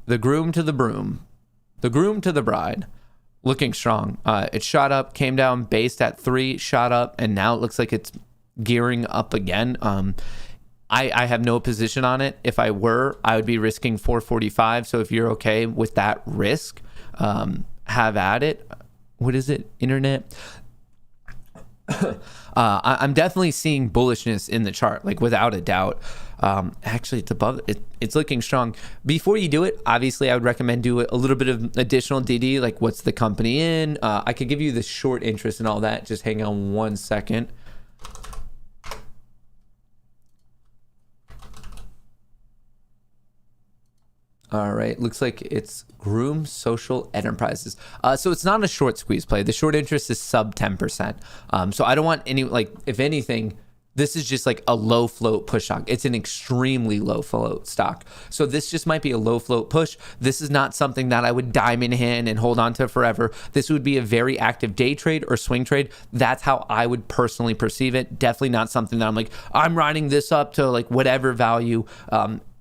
The groom to the broom. The groom to the bride. Looking strong. It shot up, came down, based at 3, shot up, and now it looks like it's gearing up again. I have no position on it. If I were, I would be risking 445. So if you're okay with that risk, have at it. What is it? Internet? I'm definitely seeing bullishness in the chart, like without a doubt. Actually, it's above it. It's looking strong. Before you do it, obviously, I would recommend do a little bit of additional DD, like what's the company in. I could give you the short interest and all that. Just hang on 1 second. All right, looks like it's Groom Social Enterprises. So it's not a short squeeze play. The short interest is sub 10%. So I don't want any, like, if anything, this is just like a low float push stock. It's an extremely low float stock. So this just might be a low float push. This is not something that I would diamond hand and hold on to forever. This would be a very active day trade or swing trade. That's how I would personally perceive it. Definitely not something that I'm like, I'm riding this up to like whatever value.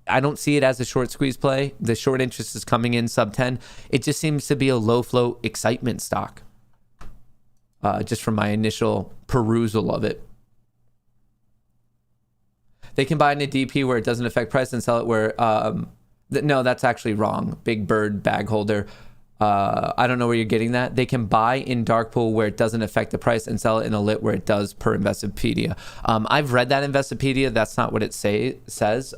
I don't see it as a short squeeze play. The short interest is coming in sub 10. It just seems to be a low float excitement stock. Just from my initial perusal of it. They can buy in a DP where it doesn't affect price and sell it where, no, that's actually wrong. Big Bird bag holder. I don't know where you're getting that. They can buy in dark pool where it doesn't affect the price and sell it in a lit where it does per Investopedia. I've read that Investopedia. That's not what it says.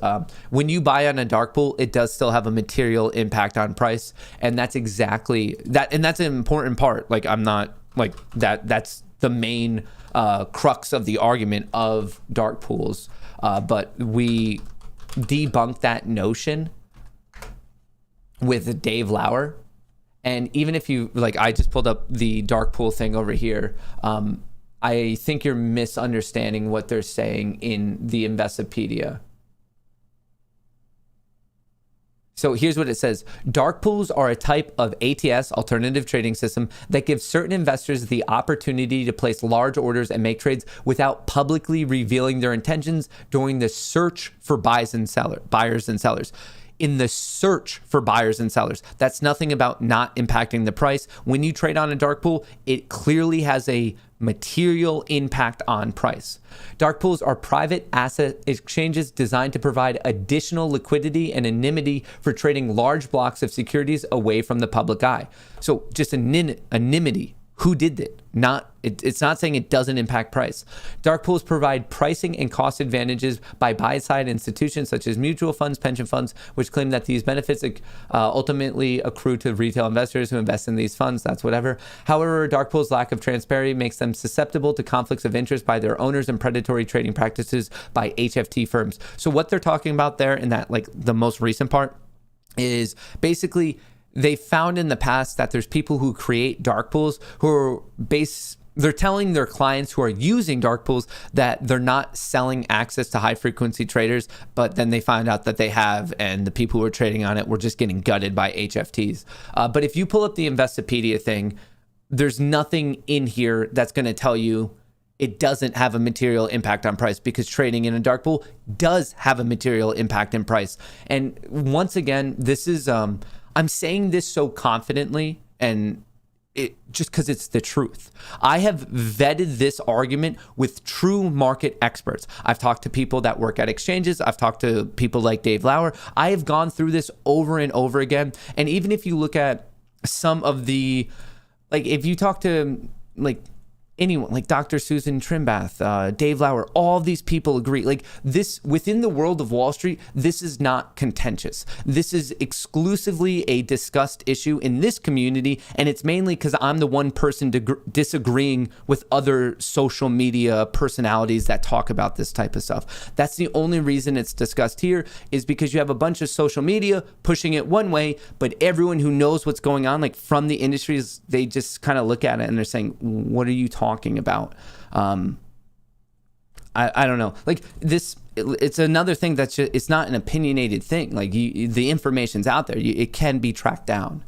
When you buy on a dark pool, it does still have a material impact on price. And that's exactly that. And that's an important part. Like, I'm not like that. That's the main crux of the argument of dark pools. But we debunked that notion with Dave Lauer. And even if you, like, I just pulled up the dark pool thing over here. I think you're misunderstanding what they're saying in the Investopedia. So here's what it says. Dark pools are a type of ATS, alternative trading system, that gives certain investors the opportunity to place large orders and make trades without publicly revealing their intentions during the search for buyers and sellers. In the search for buyers and sellers. That's nothing about not impacting the price. When you trade on a dark pool, it clearly has a material impact on price. Dark pools are private asset exchanges designed to provide additional liquidity and anonymity for trading large blocks of securities away from the public eye. So just anonymity. who did it. It's not saying it doesn't impact price. Dark pools provide pricing and cost advantages by buy-side institutions such as mutual funds, pension funds, which claim that these benefits ultimately accrue to retail investors who invest in these funds. That's whatever. However, dark pools' lack of transparency makes them susceptible to conflicts of interest by their owners and predatory trading practices by HFT firms. So what they're talking about there in that, like, the most recent part is basically they found in the past that there's people who create dark pools who are they're telling their clients who are using dark pools that they're not selling access to high frequency traders, but then they find out that they have, and the people who are trading on it were just getting gutted by HFTs. But if you pull up the Investopedia thing, there's nothing in here that's going to tell you it doesn't have a material impact on price, because trading in a dark pool does have a material impact in price. And once again, this is I'm saying this so confidently, and it just because it's the truth. I have vetted this argument with true market experts. I've talked to people that work at exchanges. I've talked to people like Dave Lauer. I have gone through this over and over again. And even if you look at some of the, like, if you talk to like anyone like Dr. Susan Trimbath, Dave Lauer, all of these people agree. Like, this, within the world of Wall Street, this is not contentious. This is exclusively a discussed issue in this community, and it's mainly because I'm the one person disagreeing with other social media personalities that talk about this type of stuff. That's the only reason it's discussed here, is because you have a bunch of social media pushing it one way, but everyone who knows what's going on, like from the industries, they just kind of look at it and they're saying, what are you talking about? I don't know. Like, this, it's another thing that's just, it's not an opinionated thing. Like, the information's out there. It can be tracked down.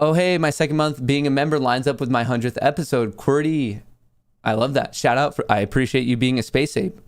Oh, hey, my second month being a member lines up with my 100th episode. QWERTY, I love that. Shout out. I appreciate you being a space ape.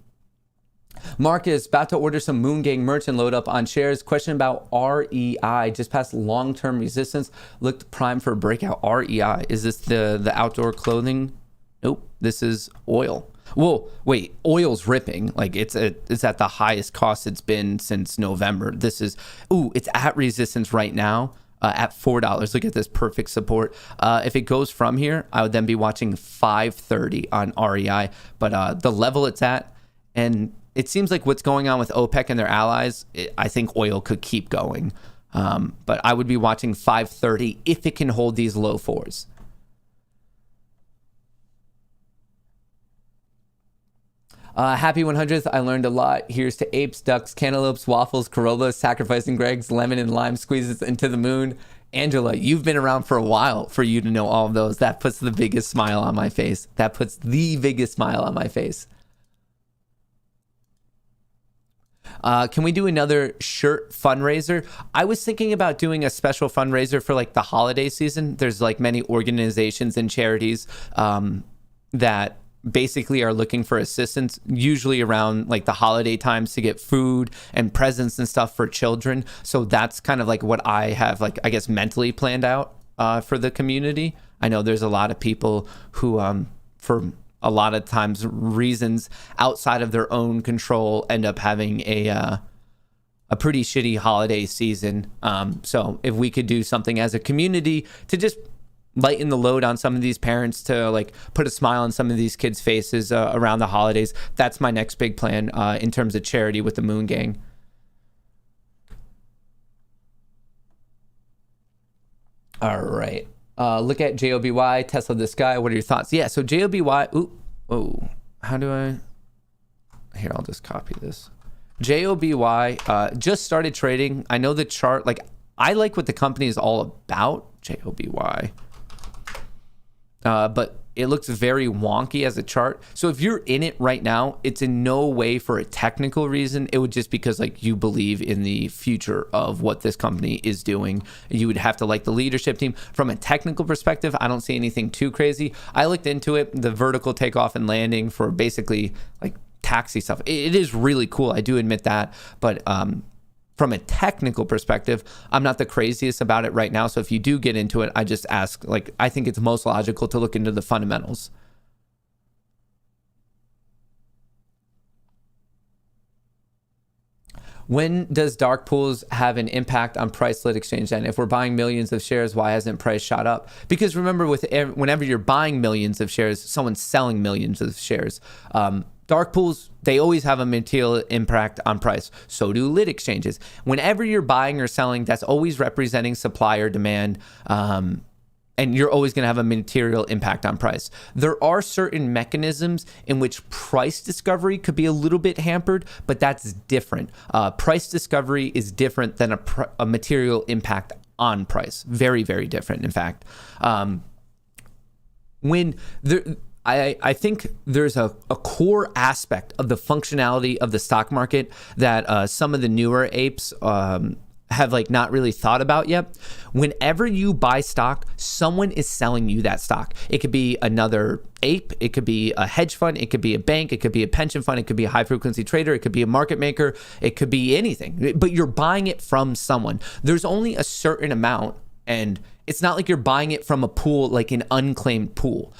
Marcus, about to order some Moon Gang merch and load up on shares. Question about REI. Just past long-term resistance. Looked prime for a breakout. REI. Is this the outdoor clothing? Nope. This is oil. Whoa, wait. Oil's ripping. Like, it's at the highest cost it's been since November. This is, it's at resistance right now. At $4. Look at this perfect support. If it goes from here, I would then be watching 530 on REI. But the level it's at, and it seems like what's going on with OPEC and their allies, I think oil could keep going. But I would be watching 530 if it can hold these low fours. Happy 100th. I learned a lot. Here's to apes, ducks, cantaloupes, waffles, Corollas, sacrificing Greg's, lemon and lime squeezes into the moon. Angela, you've been around for a while for you to know all of those. That puts the biggest smile on my face. That puts the biggest smile on my face. Can we do another shirt fundraiser? I was thinking about doing a special fundraiser for like the holiday season. There's like many organizations and charities that basically are looking for assistance, usually around like the holiday times, to get food and presents and stuff for children. So that's kind of like what I have, like, I guess, mentally planned out for the community. I know there's a lot of people who, for a lot of times, reasons outside of their own control, end up having a pretty shitty holiday season. So if we could do something as a community to just lighten the load on some of these parents, to like put a smile on some of these kids' faces around the holidays, that's my next big plan in terms of charity with the Moon Gang. All right. Look at JOBY, Tesla the Sky. What are your thoughts? Yeah, so JOBY, how do I? Here, I'll just copy this. JOBY just started trading. I know the chart, like, I like what the company is all about, JOBY. But it looks very wonky as a chart. So if you're in it right now, it's in no way for a technical reason. It would just because like you believe in the future of what this company is doing. You would have to like the leadership team. From a technical perspective, I don't see anything too crazy. I looked into it, the vertical takeoff and landing for basically like taxi stuff. It is really cool. I do admit that. But from a technical perspective, I'm not the craziest about it right now. So if you do get into it, I just ask, like, I think it's most logical to look into the fundamentals. When does dark pools have an impact on price lit exchange then? If we're buying millions of shares, why hasn't price shot up? Because remember, whenever you're buying millions of shares, someone's selling millions of shares. Dark pools, they always have a material impact on price. So do lit exchanges. Whenever you're buying or selling, that's always representing supply or demand. And you're always going to have a material impact on price. There are certain mechanisms in which price discovery could be a little bit hampered, but that's different. Price discovery is different than a material impact on price. Very, very different, in fact. I think there's a core aspect of the functionality of the stock market that some of the newer apes have like not really thought about yet. Whenever you buy stock, someone is selling you that stock. It could be another ape, it could be a hedge fund, it could be a bank, it could be a pension fund, it could be a high frequency trader, it could be a market maker, it could be anything, but you're buying it from someone. There's only a certain amount, and it's not like you're buying it from a pool, like an unclaimed pool.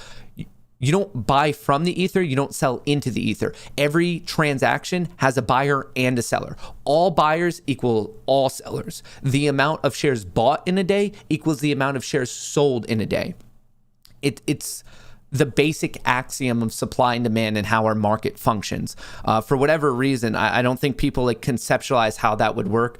You don't buy from the ether, you don't sell into the ether. Every transaction has a buyer and a seller. All buyers equal all sellers. The amount of shares bought in a day equals the amount of shares sold in a day. It's the basic axiom of supply and demand and how our market functions. For whatever reason, I don't think people like conceptualize how that would work.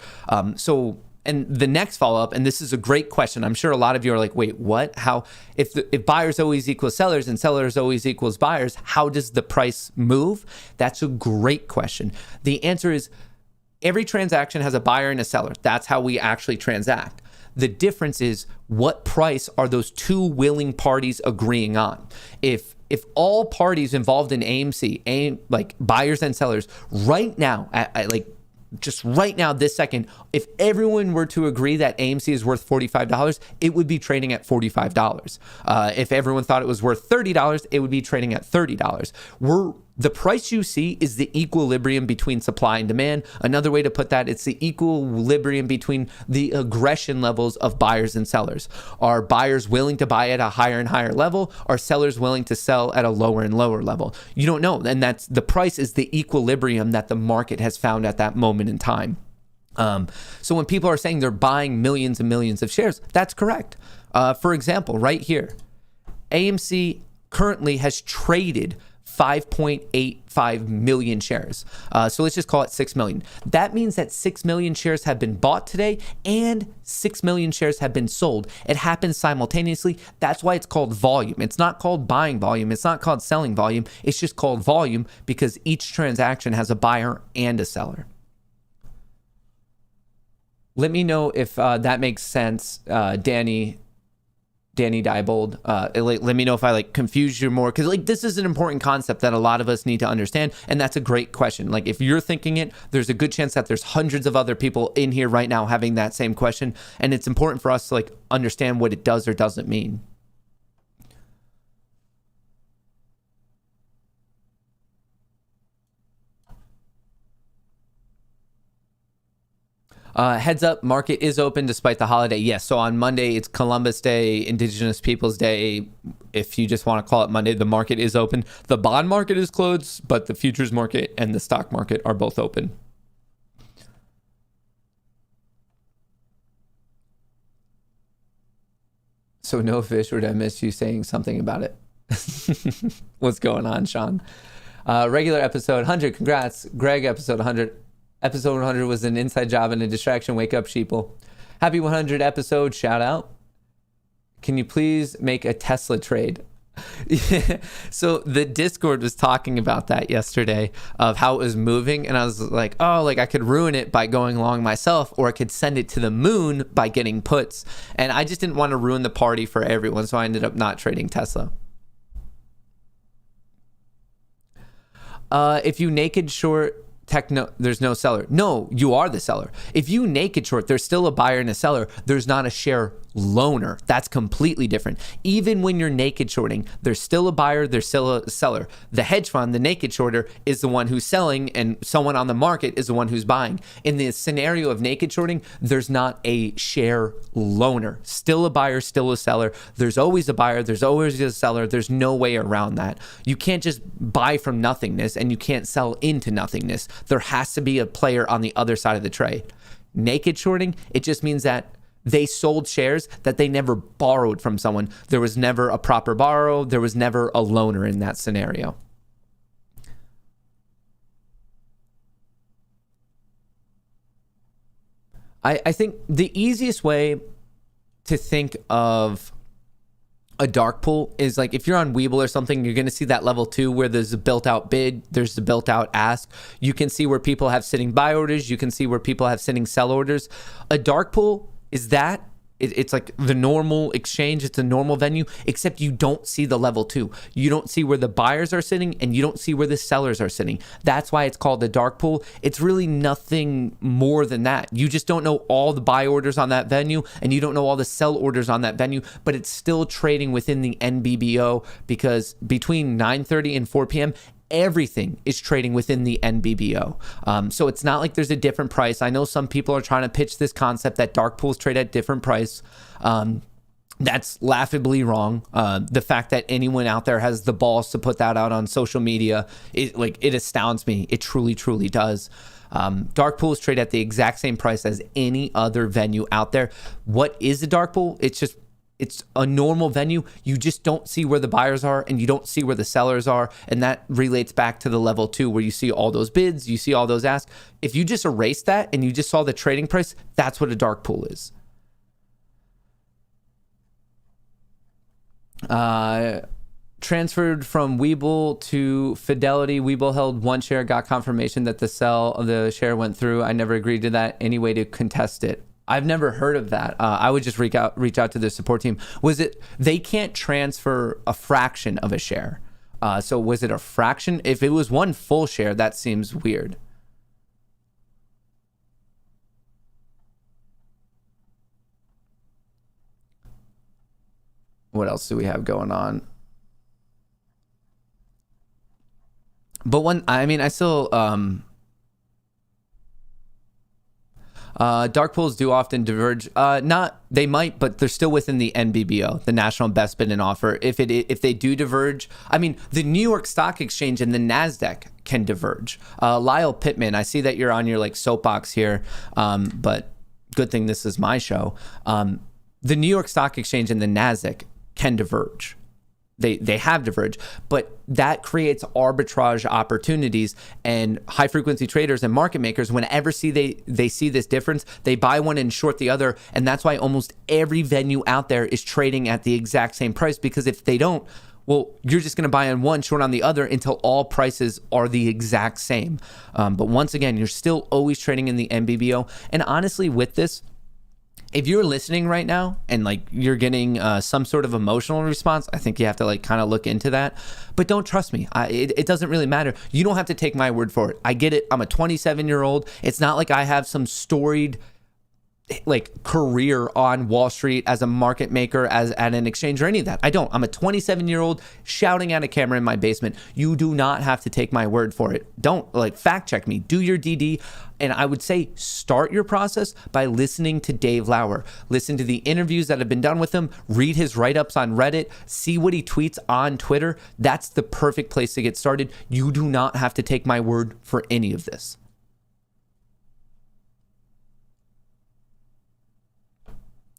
And the next follow-up, and this is a great question. I'm sure a lot of you are like, wait, what? How, if buyers always equal sellers and sellers always equals buyers, how does the price move? That's a great question. The answer is every transaction has a buyer and a seller. That's how we actually transact. The difference is what price are those two willing parties agreeing on? If all parties involved in AMC, like buyers and sellers, right now, just right now, this second, if everyone were to agree that AMC is worth $45, it would be trading at $45. If everyone thought it was worth $30, it would be trading at $30. The price you see is the equilibrium between supply and demand. Another way to put that, it's the equilibrium between the aggression levels of buyers and sellers. Are buyers willing to buy at a higher and higher level? Are sellers willing to sell at a lower and lower level? You don't know. And that's the price is the equilibrium that the market has found at that moment in time. So when people are saying they're buying millions and millions of shares, that's correct. For example, right here, AMC currently has traded 5.85 million shares. So let's just call it 6 million. That means that 6 million shares have been bought today and 6 million shares have been sold. It happens simultaneously. That's why it's called volume. It's not called buying volume. It's not called selling volume. It's just called volume because each transaction has a buyer and a seller. Let me know if that makes sense, Danny Diebold. Let me know if I confused you more, because this is an important concept that a lot of us need to understand, and that's a great question. If you're thinking it, there's a good chance that there's hundreds of other people in here right now having that same question, and it's important for us to understand what it does or doesn't mean. Heads up, market is open despite the holiday. Yes, so on Monday, it's Columbus Day, Indigenous Peoples Day. If you just want to call it Monday, the market is open. The bond market is closed, but the futures market and the stock market are both open. So no fish, or did I miss you saying something about it? What's going on, Sean? Regular episode 100, congrats. Greg, episode 100. Episode 100 was an inside job and a distraction. Wake up, sheeple. Happy 100 episode. Shout out. Can you please make a Tesla trade? So the Discord was talking about that yesterday of how it was moving. And I was like, I could ruin it by going long myself, or I could send it to the moon by getting puts. And I just didn't want to ruin the party for everyone. So I ended up not trading Tesla. If you naked short there's no seller. No, you are the seller. If you naked short, there's still a buyer and a seller. There's not a share loaner. That's completely different. Even when you're naked shorting, there's still a buyer, there's still a seller. The hedge fund, the naked shorter, is the one who's selling, and someone on the market is the one who's buying. In the scenario of naked shorting, there's not a share loaner. Still a buyer, still a seller. There's always a buyer, there's always a seller. There's no way around that. You can't just buy from nothingness, and you can't sell into nothingness. There has to be a player on the other side of the trade. Naked shorting, it just means that they sold shares that they never borrowed from someone. There was never a proper borrow. There was never a loaner in that scenario. I think the easiest way to think of a dark pool is like if you're on Webull or something, you're going to see that level 2 where there's a built out bid, there's the built out ask. You can see where people have sitting buy orders. You can see where people have sitting sell orders. A dark pool is that. It's like the normal exchange. It's a normal venue, except you don't see the level 2. You don't see where the buyers are sitting, and you don't see where the sellers are sitting. That's why it's called the dark pool. It's really nothing more than that. You just don't know all the buy orders on that venue, and you don't know all the sell orders on that venue, but it's still trading within the NBBO, because between 9:30 and 4 p.m., everything is trading within the NBBO. So it's not like there's a different price. I know some people are trying to pitch this concept that dark pools trade at different price. That's laughably wrong. The fact that anyone out there has the balls to put that out on social media, it astounds me. It truly, truly does. Dark pools trade at the exact same price as any other venue out there. What is a dark pool? It's a normal venue. You just don't see where the buyers are, and you don't see where the sellers are. And that relates back to the level 2 where you see all those bids, you see all those asks. If you just erase that and you just saw the trading price, that's what a dark pool is. Transferred from Webull to Fidelity. Webull held one share, got confirmation that the sell of the share went through. I never agreed to that. Any way to contest it? I've never heard of that. I would just reach out to the support team. Was it, they can't transfer a fraction of a share? So was it a fraction? If it was one full share, that seems weird. What else do we have going on? But I still, dark pools do often diverge. They might, but they're still within the NBBO, the National Best Bid and Offer. If they do diverge, the New York Stock Exchange and the NASDAQ can diverge. Lyle Pittman, I see that you're on your soapbox here, but good thing this is my show. The New York Stock Exchange and the NASDAQ can diverge. They have diverged, but that creates arbitrage opportunities, and high frequency traders and market makers, whenever they see this difference, they buy one and short the other. And that's why almost every venue out there is trading at the exact same price, because if they don't, well, you're just going to buy on one, short on the other until all prices are the exact same. But once again, you're still always trading in the NBBO. And honestly, with this, if you're listening right now and you're getting some sort of emotional response, I think you have to kind of look into that. But don't trust me. It doesn't really matter. You don't have to take my word for it. I get it. I'm a 27-year-old. It's not like I have some storied career on Wall Street as a market maker, as at an exchange, or any of that. I don't. I'm a 27-year-old shouting at a camera in my basement. You do not have to take my word for it. Don't fact check me. Do your DD. And I would say start your process by listening to Dave Lauer. Listen to the interviews that have been done with him. Read his write-ups on Reddit. See what he tweets on Twitter. That's the perfect place to get started. You do not have to take my word for any of this.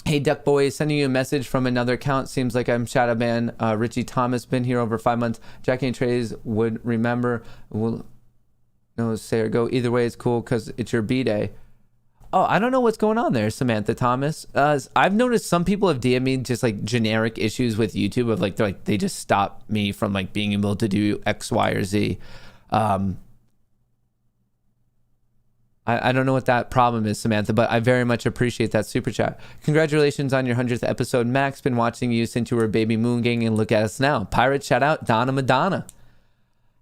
Hey, Duck Boy, sending you a message from another account. Seems like I'm shadow banned. Richie Thomas, been here over 5 months. Jackie and Trey's would remember. No, say or go. Either way, it's cool because it's your B-day. Oh, I don't know what's going on there, Samantha Thomas. I've noticed some people have DM'd me just generic issues with YouTube of they just stop me from being able to do X, Y, or Z. I don't know what that problem is, Samantha, but I very much appreciate that super chat. Congratulations on your 100th episode, Max. Been watching you since you were a baby moon gang, and look at us now. Pirate shout out, Donna Madonna.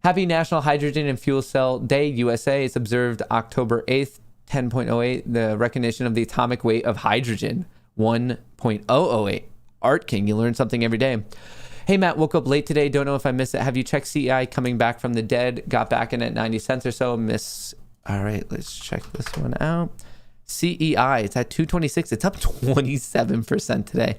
Happy National Hydrogen and Fuel Cell Day, USA. It's observed October 8th, 10.08, the recognition of the atomic weight of hydrogen. 1.008. Art King, you learn something every day. Hey Matt, woke up late today. Don't know if I missed it. Have you checked CEI coming back from the dead? Got back in at 90 cents or so. All right, let's check this one out. CEI, it's at 226. It's up 27% today.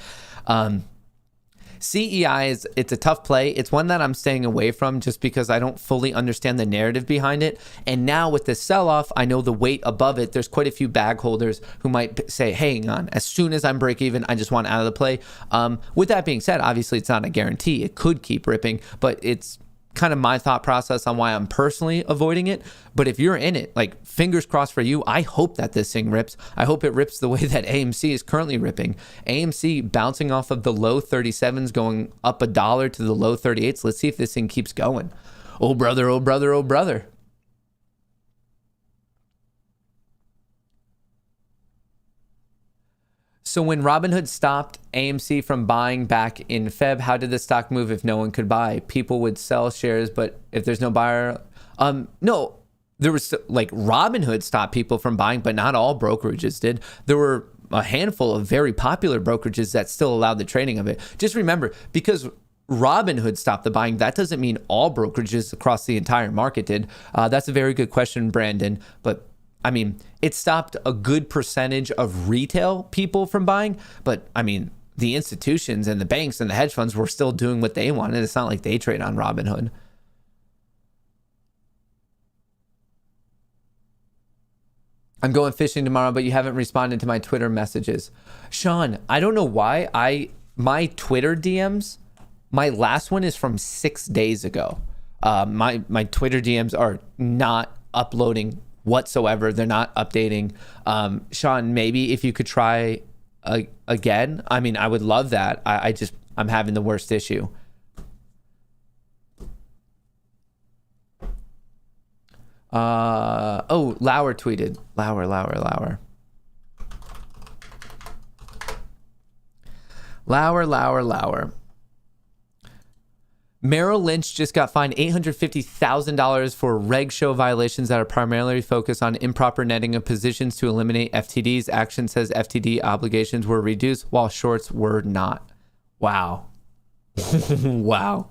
CEI it's a tough play. It's one that I'm staying away from just because I don't fully understand the narrative behind it. And now with the sell-off, I know the weight above it. There's quite a few bag holders who might say, hey, hang on, as soon as I'm break even, I just want out of the play. With that being said, obviously it's not a guarantee. It could keep ripping, but it's kind of my thought process on why I'm personally avoiding it. But if you're in it, like, fingers crossed for you, I hope that this thing rips. I hope it rips the way that AMC is currently ripping. AMC bouncing off of the low 37s, going up $1 to the low 38s. Let's see if this thing keeps going. Oh brother, oh brother, oh brother. So when Robinhood stopped AMC from buying back in Feb, how did the stock move if no one could buy? People would sell shares, but if there's no buyer, no, there was like Robinhood stopped people from buying, but not all brokerages did. There were a handful of very popular brokerages that still allowed the trading of it. Just remember, because Robinhood stopped the buying, that doesn't mean all brokerages across the entire market did. That's a very good question, Brandon. But I mean, it stopped a good percentage of retail people from buying, but I mean, the institutions and the banks and the hedge funds were still doing what they wanted. It's not like they trade on Robinhood. I'm going fishing tomorrow, but you haven't responded to my Twitter messages. Sean, I don't know why. My Twitter DMs, my last one is from 6 days ago. My Twitter DMs are not uploading whatsoever. They're not updating. Sean, maybe if you could try again. I mean, I would love that. I'm having the worst issue. Lauer tweeted. Lauer. Merrill Lynch just got fined $850,000 for reg show violations that are primarily focused on improper netting of positions to eliminate FTDs. Action says FTD obligations were reduced while shorts were not. Wow. Wow.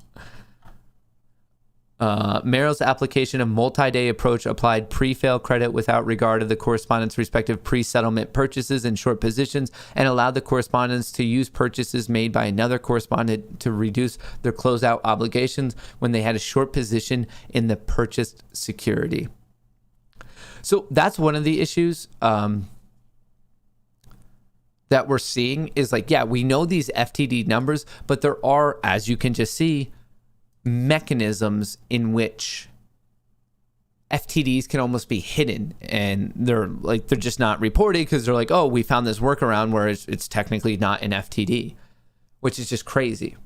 Merrill's application of multi-day approach applied pre-fail credit without regard to the correspondent's respective pre-settlement purchases and short positions, and allowed the correspondents to use purchases made by another correspondent to reduce their closeout obligations when they had a short position in the purchased security. So that's one of the issues that we're seeing is like, yeah, we know these FTD numbers, but there are, as you can just see, mechanisms in which FTDs can almost be hidden, and they're just not reported because they're like, oh, we found this workaround where it's technically not an FTD, which is just crazy.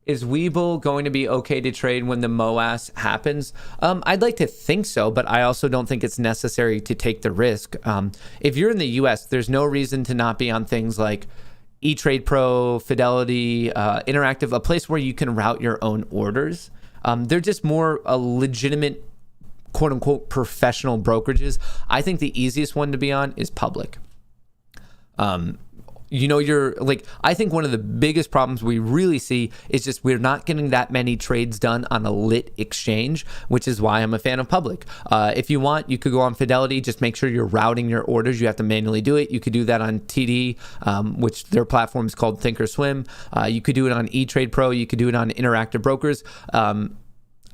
Is Webull going to be okay to trade when the MOAS happens? I'd like to think so, but I also don't think it's necessary to take the risk. If you're in the US, there's no reason to not be on things like E-Trade Pro, Fidelity, Interactive, a place where you can route your own orders. They're just more a legitimate, quote unquote, professional brokerages. I think the easiest one to be on is Public. I think one of the biggest problems we really see is just we're not getting that many trades done on a lit exchange, which is why I'm a fan of Public. If you want, you could go on Fidelity, just make sure you're routing your orders. You have to manually do it. You could do that on TD, which their platform is called Thinkorswim. You could do it on E-Trade Pro. You could do it on Interactive Brokers.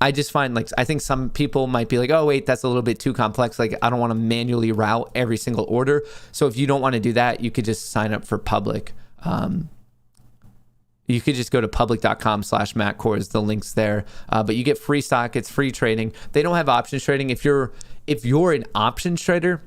I just find, I think some people might be like, oh, wait, that's a little bit too complex. I don't want to manually route every single order. So if you don't want to do that, you could just sign up for Public. You could just go to public.com/Matt Kohrs. The link's there. But you get free stock. It's free trading. They don't have options trading. If you're an options trader,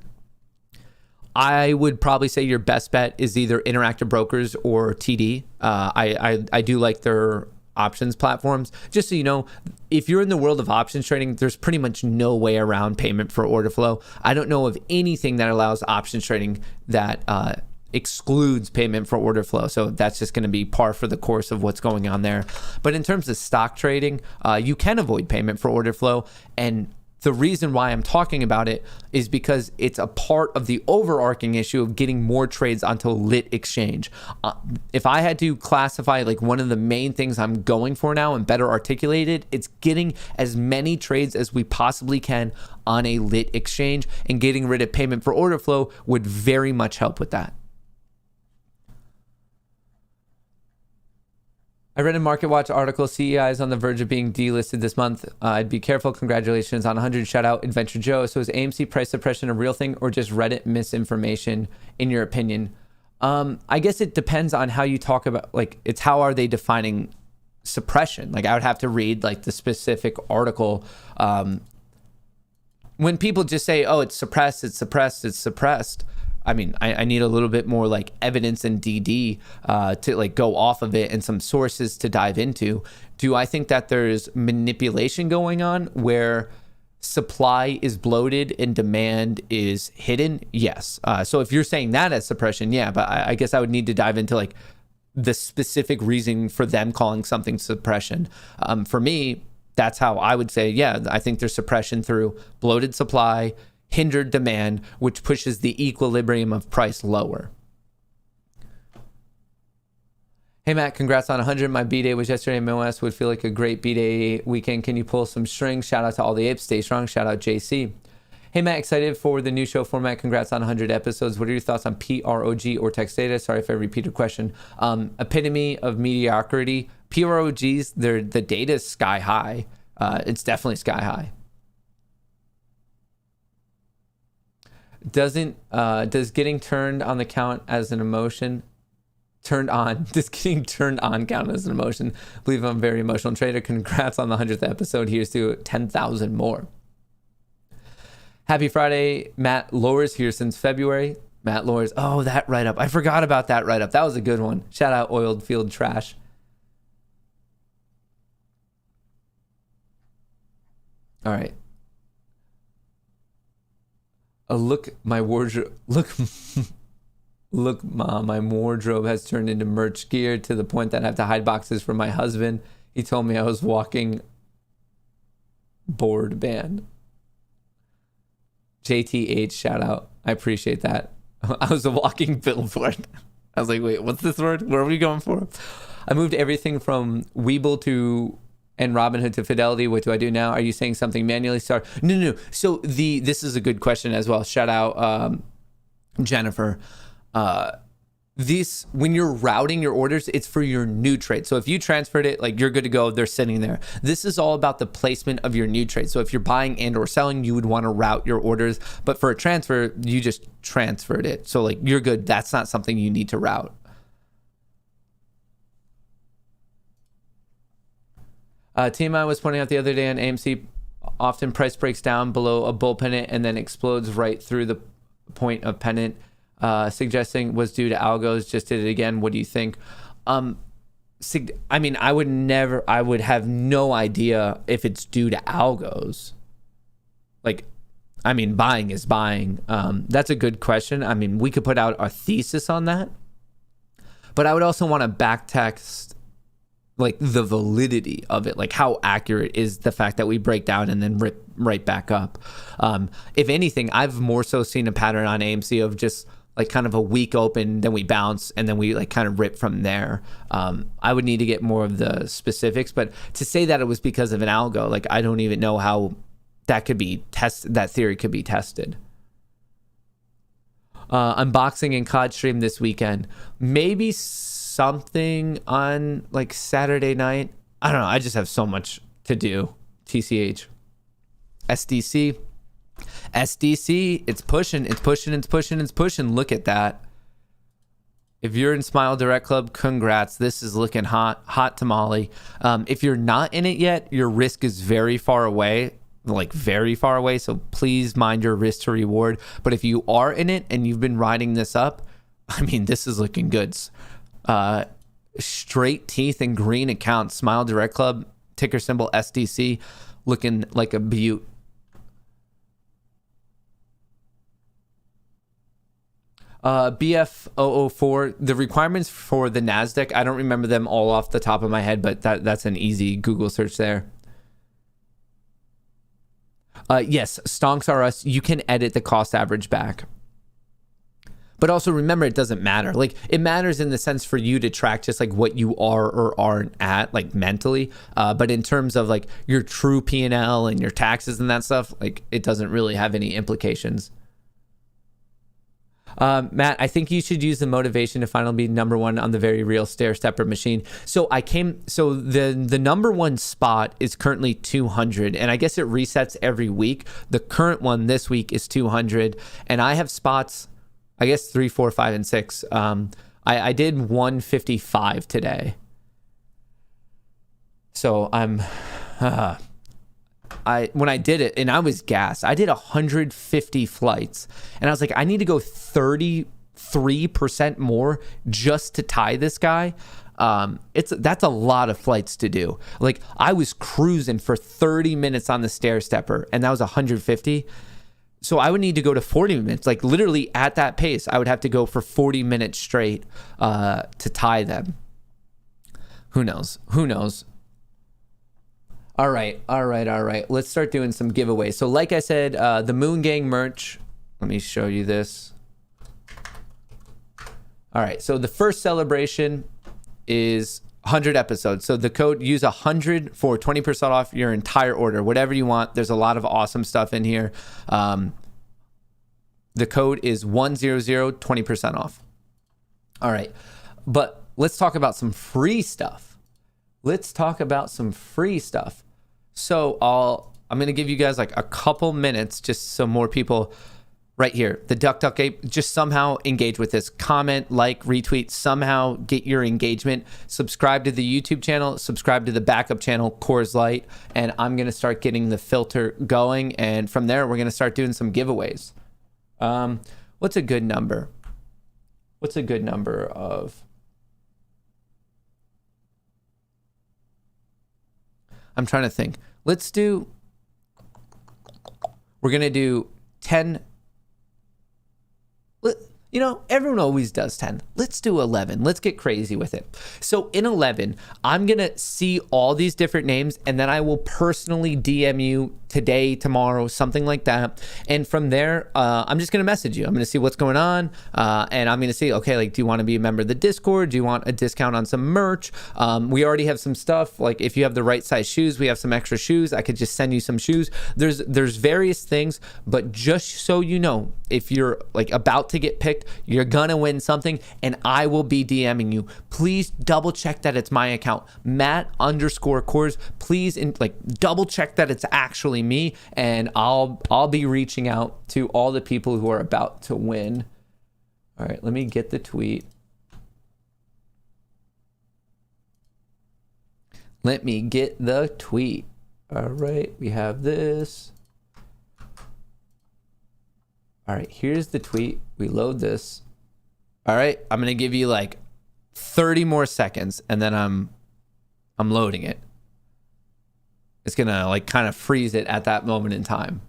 I would probably say your best bet is either Interactive Brokers or TD. I do like their options platforms. Just so you know, if you're in the world of options trading, there's pretty much no way around payment for order flow. I don't know of anything that allows options trading that excludes payment for order flow. So that's just going to be par for the course of what's going on there. But in terms of stock trading, you can avoid payment for order flow. And The reason why I'm talking about it is because it's a part of the overarching issue of getting more trades onto lit exchange. If I had to classify like one of the main things I'm going for now and better articulated, it's getting as many trades as we possibly can on a lit exchange, and getting rid of payment for order flow would very much help with that. I read a MarketWatch article, CEI is on the verge of being delisted this month. I'd be careful. Congratulations on 100. Shout out Adventure Joe. So is AMC price suppression a real thing or just Reddit misinformation in your opinion? I guess it depends on how you talk about, like, it's how are they defining suppression? Like, I would have to read like the specific article. When people just say, oh, it's suppressed, it's suppressed, it's suppressed. I mean, I need a little bit more like evidence and DD to like go off of it and some sources to dive into. Do I think that there's manipulation going on where supply is bloated and demand is hidden? Yes. So if you're saying that as suppression, yeah, but I guess I would need to dive into like the specific reason for them calling something suppression. For me, that's how I would say, yeah, I think there's suppression through bloated supply, hindered demand, which pushes the equilibrium of price lower. Hey Matt, congrats on 100. My B-Day was yesterday in Midwest. Would feel like a great B-Day weekend. Can you pull some strings? Shout out to all the apes. Stay strong. Shout out JC. Hey Matt, excited for the new show format. Congrats on 100 episodes. What are your thoughts on PROG or text data? Sorry if I repeat a question. Epitome of mediocrity. PROGs, the data is sky high. It's definitely sky high. Does getting turned on the count as an emotion? Does getting turned on count as an emotion? I believe I'm a very emotional trader. Congrats on the 100th episode. Here's to 10,000 more. Happy Friday. Matt Lowers here since February. Matt Lowers. Oh, that write-up. I forgot about that write-up. That was a good one. Shout out Oiled Field Trash. All right. Look, my wardrobe. Look, Mom, my wardrobe has turned into merch gear to the point that I have to hide boxes for my husband. He told me I was walking board band. JTH, shout out. I appreciate that. I was a walking billboard. I was like, wait, what's this word? Where are we going for? I moved everything from Weeble to and Robinhood to Fidelity. What do I do now? Are you saying something manually? Sorry. No. So this is a good question as well. Shout out Jennifer. When you're routing your orders, it's for your new trade. So if you transferred it, like, you're good to go, they're sitting there. This is all about the placement of your new trade. So if you're buying and or selling, you would want to route your orders. But for a transfer, you just transferred it. So like, you're good. That's not something you need to route. TMI was pointing out the other day on AMC, often price breaks down below a bull pennant and then explodes right through the point of pennant, suggesting was due to algos. Just did it again. What do you think? I mean, I would have no idea if it's due to algos. Like, I mean, buying is buying. That's a good question. I mean, we could put out our thesis on that, but I would also want to backtext like the validity of it, like how accurate is the fact that we break down and then rip right back up. If anything, I've more so seen a pattern on AMC of just like kind of a weak open, then we bounce, and then we like kind of rip from there. I would need to get more of the specifics, but to say that it was because of an algo, like, I don't even know how that could be tested. That theory could be tested. Unboxing and COD stream this weekend. Maybe something on like Saturday night. I don't know. I just have so much to do. TCH. SDC. It's pushing. Look at that. If you're in Smile Direct Club, congrats. This is looking hot tamale. If you're not in it yet, your risk is very far away. Like, very far away. So please mind your risk to reward. But if you are in it and you've been riding this up, I mean, this is looking good. Straight teeth and green account. Smile Direct Club, ticker symbol SDC, looking like a beaut. BF004, the requirements for the NASDAQ, I don't remember them all off the top of my head, but that's an easy Google search there. Yes, stonks are us. You can edit the cost average back. But also remember, it doesn't matter. Like, it matters in the sense for you to track just like what you are or aren't at, like mentally. But in terms of like your true P&L and your taxes and that stuff, like it doesn't really have any implications. Matt, I think you should use the motivation to finally be number one on the very real stair stepper machine. So the number one spot is currently 200, and I guess it resets every week. The current one this week is 200, and I have spots, I guess 3, 4, 5, and 6. I did 155 today. So when I did it, and I was gassed, I did 150 flights, and I was like, I need to go 33% more just to tie this guy. That's a lot of flights to do. Like, I was cruising for 30 minutes on the stair stepper, and that was 150. So I would need to go to 40 minutes, like literally at that pace. I would have to go for 40 minutes straight to tie them. Who knows? All right. Let's start doing some giveaways. So like I said, the Moon Gang merch. Let me show you this. All right. So the first celebration is 100 episodes. So the code, use 100 for 20% off your entire order, whatever you want. There's a lot of awesome stuff in here. The code is 100, 20% off. All right. But let's talk about some free stuff. So I'm going to give you guys like a couple minutes just so more people right here. The Duck Ape, just somehow engage with this. Comment, like, retweet, somehow get your engagement. Subscribe to the YouTube channel, subscribe to the backup channel, Kohrs Light, and I'm going to start getting the filter going. And from there, we're going to start doing some giveaways. What's a good number? I'm trying to think. We're going to do 10. You know, everyone always does 10. Let's do 11. Let's get crazy with it. So in 11, I'm going to see all these different names, and then I will personally DM you today, tomorrow, something like that. And from there, I'm just going to message you. I'm going to see what's going on. And I'm going to see, okay, like, do you want to be a member of the Discord? Do you want a discount on some merch? We already have some stuff. Like, if you have the right size shoes, we have some extra shoes. I could just send you some shoes. There's various things, but just so you know, if you're like about to get picked, you're gonna win something, and I will be DMing you. Please double check that it's my account, Matt_Kohrs. Please, double check that it's actually me, and I'll be reaching out to all the people who are about to win. All right, let me get the tweet. All right, we have this. All right, here's the tweet. We load this. All right, I'm gonna give you like 30 more seconds, and then I'm loading it. It's gonna like kind of freeze it at that moment in time.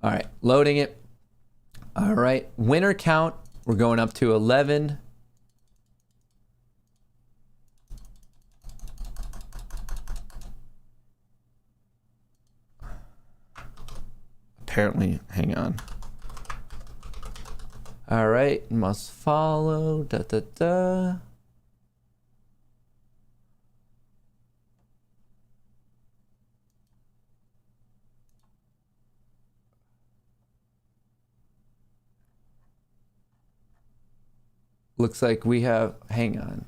All right, loading it. All right, winner count. We're going up to 11. Apparently, hang on. All right, must follow. Looks like we have, hang on.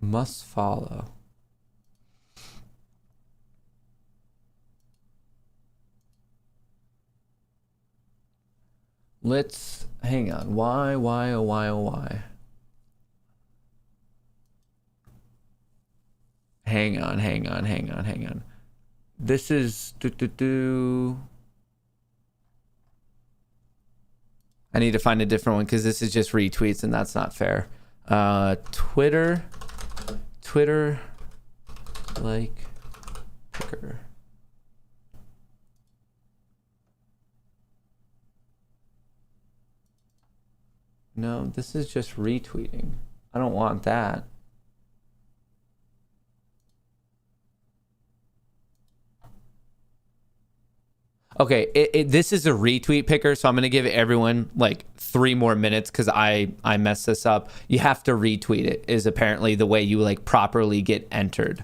Must follow. Let's hang on. Why? Hang on. This is I need to find a different one because this is just retweets and that's not fair. Twitter like picker. No, this is just retweeting. I don't want that. Okay, this is a retweet picker, so I'm going to give everyone like 3 more minutes because I messed this up. You have to retweet it is apparently the way you like properly get entered.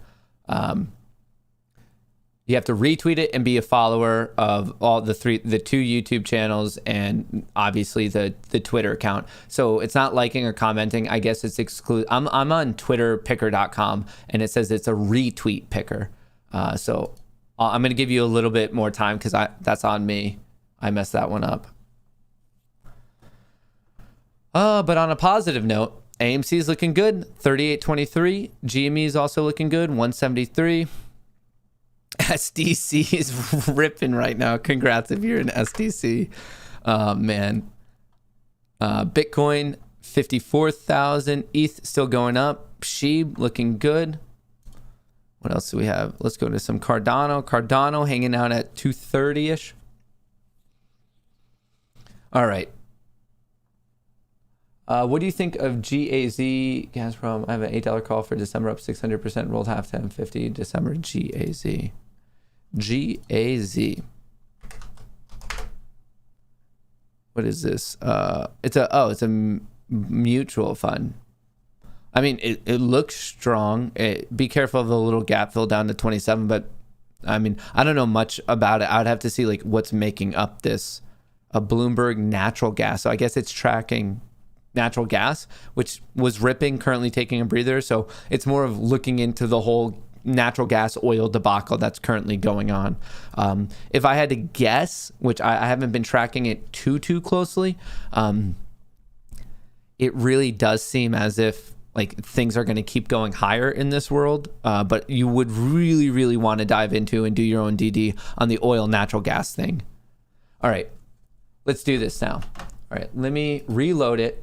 You have to retweet it and be a follower of all the 2 YouTube channels and obviously the Twitter account. So it's not liking or commenting. I guess it's exclusive. I'm on twitterpicker.com and it says it's a retweet picker. So I'm going to give you a little bit more time because that's on me. I messed that one up. But on a positive note, AMC is looking good, 38.23. GME is also looking good, 173. SDC is ripping right now. Congrats if you're an SDC. Man. Bitcoin, 54,000. ETH still going up. SHIB looking good. What else do we have? Let's go to some Cardano. Cardano hanging out at 230-ish. All right. What do you think of GAZ, Gazprom? I have an $8 call for December up 600%, rolled half to M50. December GAZ. GAZ. What is this? It's a mutual fund. I mean, it looks strong. Be careful of the little gap fill down to 27, but I mean, I don't know much about it. I would have to see like what's making up this. A Bloomberg natural gas. So I guess it's tracking natural gas, which was ripping, currently taking a breather. So it's more of looking into the whole natural gas oil debacle that's currently going on. If I had to guess, which I haven't been tracking it too closely, it really does seem as if like things are going to keep going higher in this world, but you would really want to dive into and do your own DD on the oil natural gas thing. All right, let's do this now. All right, let me reload it.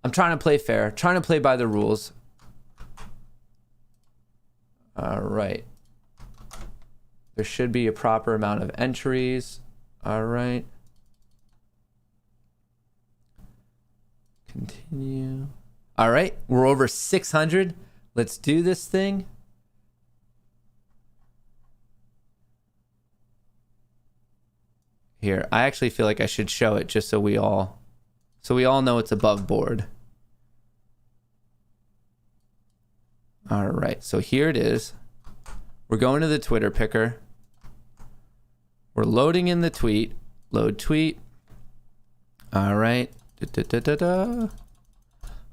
I'm trying to play fair, trying to play by the rules. All right. There should be a proper amount of entries. All right. Continue. All right, we're over 600. Let's do this thing. Here, I actually feel like I should show it just so we all know it's above board. All right, so here it is. We're going to the Twitter picker. We're loading in the tweet. Load tweet. All right. All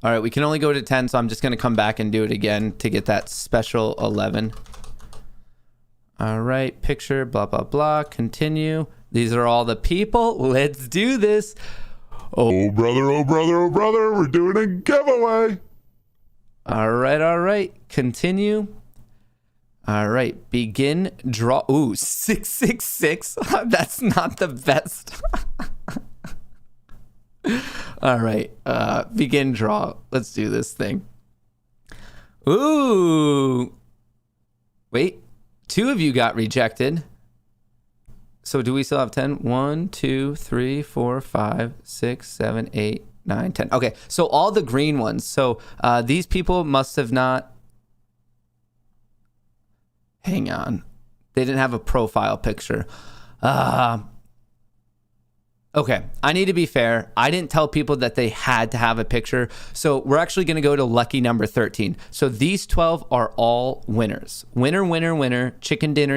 right, we can only go to 10, so I'm just going to come back and do it again to get that special 11. All right, picture, blah, blah, blah. Continue. These are all the people. Let's do this. Oh, brother, we're doing a giveaway. All right. Continue. All right, begin draw. Ooh, 666. That's not the best. All right, begin draw. Let's do this thing. Ooh. Wait, 2 of you got rejected. So do we still have 10? 1, 2, 3, 4, 5, 6, 7, 8, 9, 10. Okay, so all the green ones. So these people must have not... Hang on. They didn't have a profile picture. Okay, I need to be fair. I didn't tell people that they had to have a picture. So we're actually going to go to lucky number 13. So these 12 are all winners. Winner. Chicken dinner.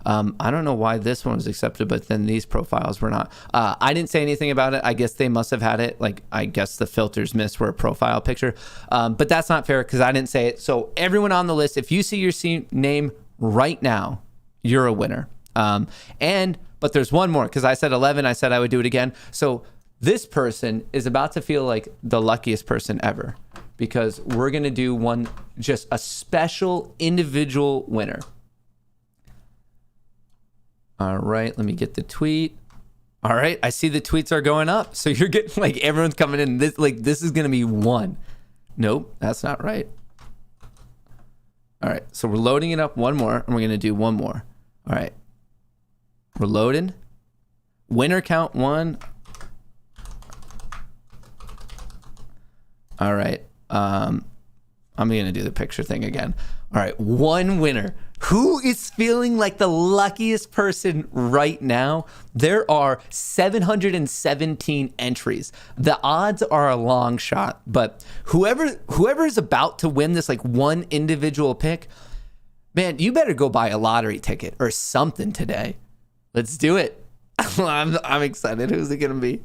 I don't know why this one was accepted, but then these profiles were not. I didn't say anything about it. I guess they must have had it. Like, I guess the filters missed were a profile picture. But that's not fair because I didn't say it. So everyone on the list, if you see your name right now, you're a winner. But there's one more because I said 11. I said I would do it again. So this person is about to feel like the luckiest person ever because we're going to do one, just a special individual winner. All right, let me get the tweet. All right, I see the tweets are going up. So you're getting like everyone's coming in. This is going to be one. Nope, that's not right. All right, so we're loading it up one more and we're going to do one more. All right. We're loading. Winner count 1. All right. I'm going to do the picture thing again. All right, one winner. Who is feeling like the luckiest person right now? There are 717 entries. The odds are a long shot, but whoever is about to win this like one individual pick, man, you better go buy a lottery ticket or something today. Let's do it. I'm excited. Who's it going to be?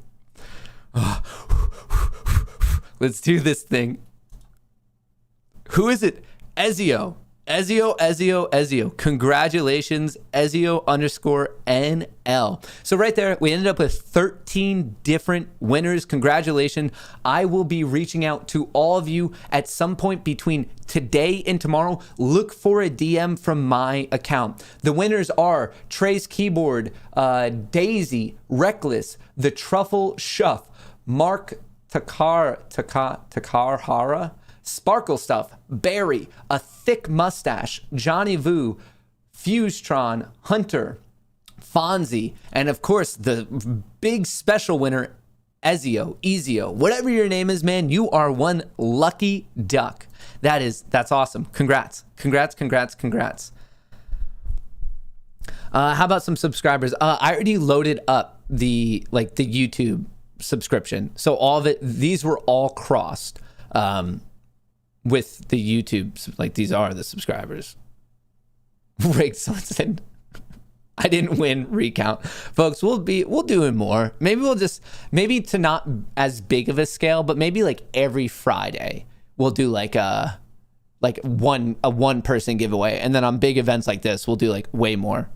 Let's do this thing. Who is it? Ezio. Congratulations, Ezio_NL. So right there, we ended up with 13 different winners. Congratulations. I will be reaching out to all of you at some point between today and tomorrow. Look for a DM from my account. The winners are Trey's Keyboard, Daisy, Reckless, The Truffle Shuff, Mark Takarhara, Sparkle Stuff, Barry, A Thick Mustache, Johnny Vu, Fusetron, Hunter, Fonzie, and of course the big special winner, Ezio, whatever your name is, man, you are one lucky duck. That's awesome. Congrats. How about some subscribers? I already loaded up the YouTube subscription, so all of it. These were all crossed. With the YouTube, like these are the subscribers. Rick Swanson. I didn't win recount. Folks, we'll do it more. Maybe to not as big of a scale, but maybe like every Friday we'll do like a one person giveaway. And then on big events like this, we'll do like way more.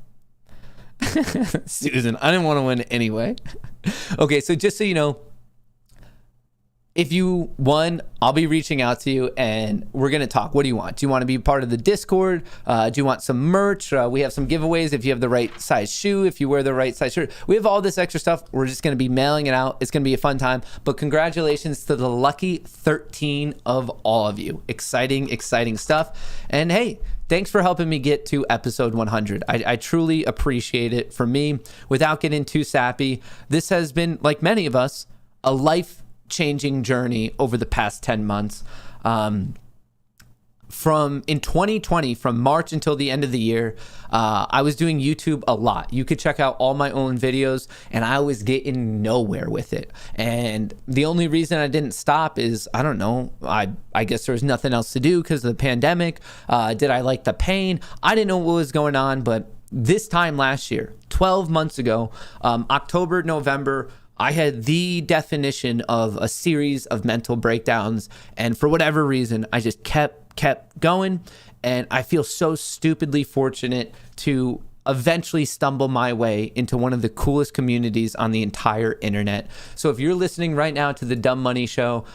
Susan, I didn't want to win anyway. Okay, so just so you know, if you won, I'll be reaching out to you and we're going to talk. What do you want? Do you want to be part of the Discord? Do you want some merch? We have some giveaways if you have the right size shoe, if you wear the right size shirt. We have all this extra stuff. We're just going to be mailing it out. It's going to be a fun time. But congratulations to the lucky 13 of all of you. Exciting stuff. And hey, thanks for helping me get to episode 100. I truly appreciate it. For me, without getting too sappy, this has been, like many of us, a life-changing journey over the past 10 months. From in 2020, from March until the end of the year, I was doing YouTube a lot. You could check out all my own videos, and I was getting nowhere with it. And the only reason I didn't stop is, I don't know, I guess there was nothing else to do because of the pandemic. Did I like the pain? I didn't know what was going on, but this time last year, 12 months ago, October, November, I had the definition of a series of mental breakdowns, and for whatever reason, I just kept going, and I feel so stupidly fortunate to eventually stumble my way into one of the coolest communities on the entire internet. So if you're listening right now to the Dumb Money Show,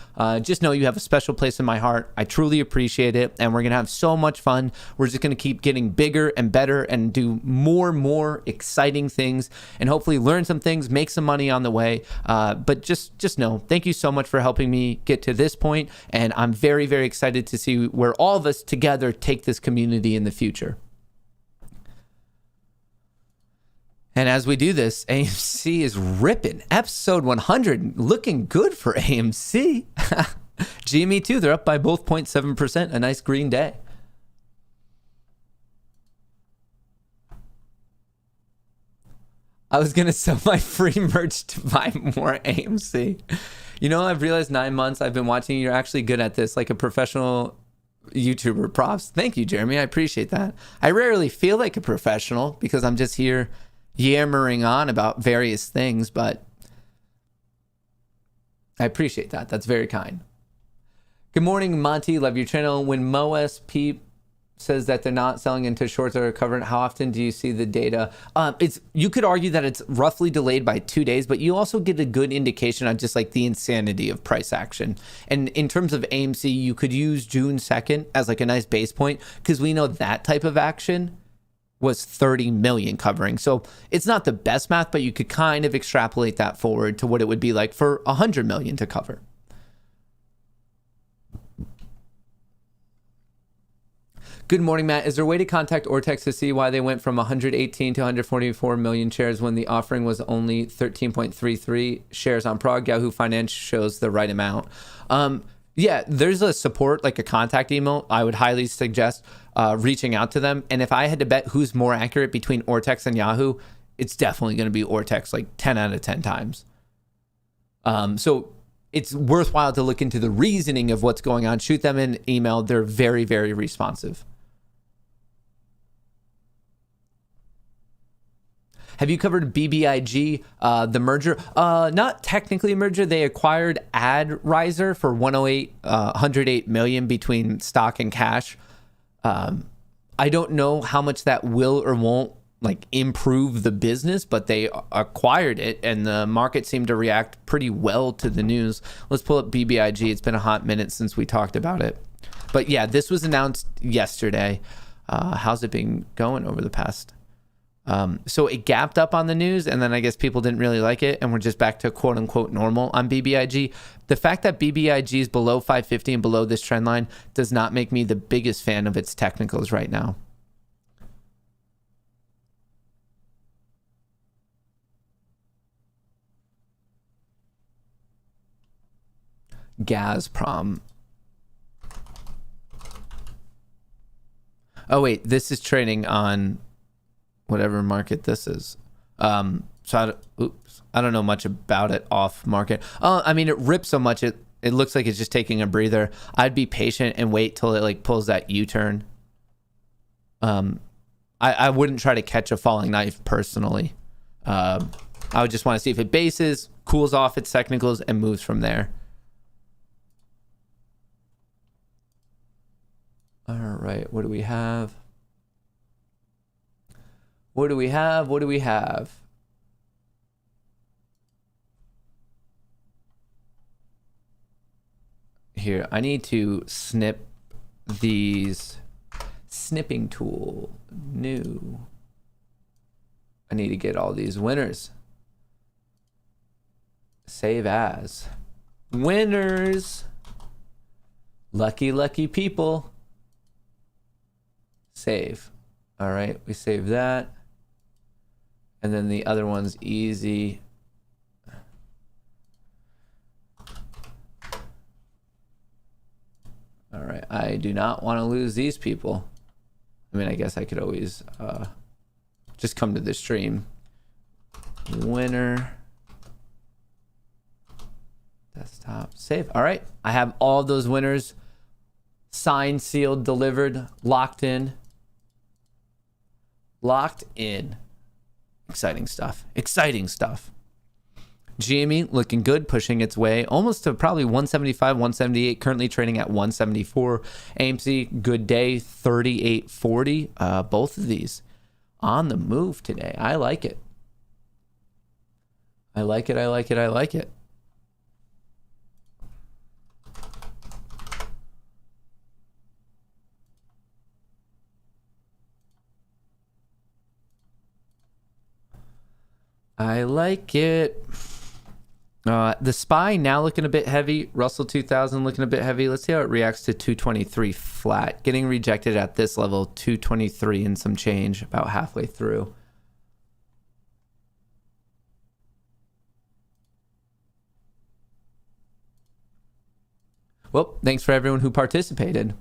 just know you have a special place in my heart. I truly appreciate it, and we're gonna have so much fun. We're just gonna keep getting bigger and better and do more exciting things, and hopefully learn some things, make some money on the way. But just know, thank you so much for helping me get to this point, and I'm very excited to see where all of us together take this community in the future. And as we do this, AMC is ripping. Episode 100, looking good for AMC. GME too, they're up by both 0.7%, a nice green day. I was going to sell my free merch to buy more AMC. You know, I've realized 9 months I've been watching, you're actually good at this, like a professional YouTuber. Props. Thank you, Jeremy. I appreciate that. I rarely feel like a professional because I'm just here yammering on about various things, but I appreciate that. That's very kind. Good morning, Monty. Love your channel. When MoSP says that they're not selling into shorts that are covered, how often do you see the data? You could argue that it's roughly delayed by 2 days, but you also get a good indication on just like the insanity of price action. And in terms of AMC, you could use June 2nd as like a nice base point because we know that type of action was 30 million covering. So it's not the best math, but you could kind of extrapolate that forward to what it would be like for 100 million to cover. Good morning, Matt. Is there a way to contact Ortex to see why they went from 118 to 144 million shares when the offering was only 13.33 shares on Prague? Yahoo Finance shows the right amount. Yeah, there's a support, like a contact email. I would highly suggest reaching out to them. And if I had to bet who's more accurate between Ortex and Yahoo, it's definitely going to be Ortex, like 10 out of 10 times. So it's worthwhile to look into the reasoning of what's going on. Shoot them an email. They're very, very responsive. Have you covered BBIG, the merger? Not technically a merger. They acquired AdRiser for 108 million between stock and cash. I don't know how much that will or won't like improve the business, but they acquired it and the market seemed to react pretty well to the news. Let's pull up BBIG. It's been a hot minute since we talked about it. But yeah, this was announced yesterday. How's it been going over the past? So it gapped up on the news and then I guess people didn't really like it and we're just back to quote unquote normal on BBIG. The fact that BBIG is below 550 and below this trend line does not make me the biggest fan of its technicals right now. Gazprom. Oh wait, this is trading on whatever market this is. So I don't know much about it off market. I mean, it rips so much it looks like it's just taking a breather. I'd be patient and wait till it like pulls that U-turn. I wouldn't try to catch a falling knife personally. I would just want to see if it bases, cools off its technicals, and moves from there. All right, what do we have? What do we have? What do we have? Here, I need to snip these. Snipping tool, new. I need to get all these winners. Save as. Winners. Lucky, lucky people. Save. All right, we save that. And then the other one's easy. All right, I do not want to lose these people. I mean, I guess I could always just come to the stream. Winner. Desktop. Save. All right, I have all those winners signed, sealed, delivered, locked in. Locked in. Exciting stuff. Exciting stuff. GME looking good, pushing its way almost to probably 175, 178, currently trading at 174. AMC, good day, 38.40. Both of these on the move today. I like it. I like it. I like it. I like it. I like it. The SPY now looking a bit heavy. Russell 2000 looking a bit heavy. Let's see how it reacts to 223 flat. Getting rejected at this level, 223 and some change, about halfway through. Well, thanks for everyone who participated.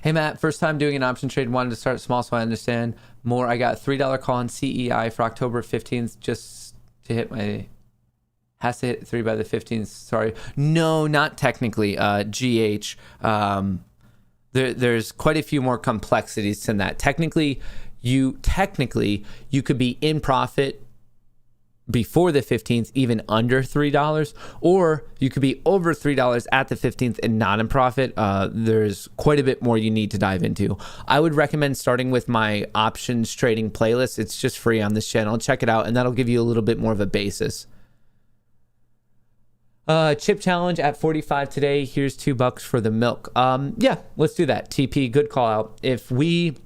Hey Matt, first time doing an option trade. Wanted to start small so I understand more. I got $3 call on CEI for October 15th just to hit my... Has to hit 3 by the 15th. Sorry. No, not technically. GH. There's quite a few more complexities than that. Technically, you could be in profit before the 15th, even under $3, or you could be over $3 at the 15th and not in profit. There's quite a bit more you need to dive into. I would recommend starting with my options trading playlist. It's just free on this channel. Check it out, and that'll give you a little bit more of a basis. Chip challenge at 45 today. Here's $2 for the milk. Yeah, let's do that. TP, good call out. If we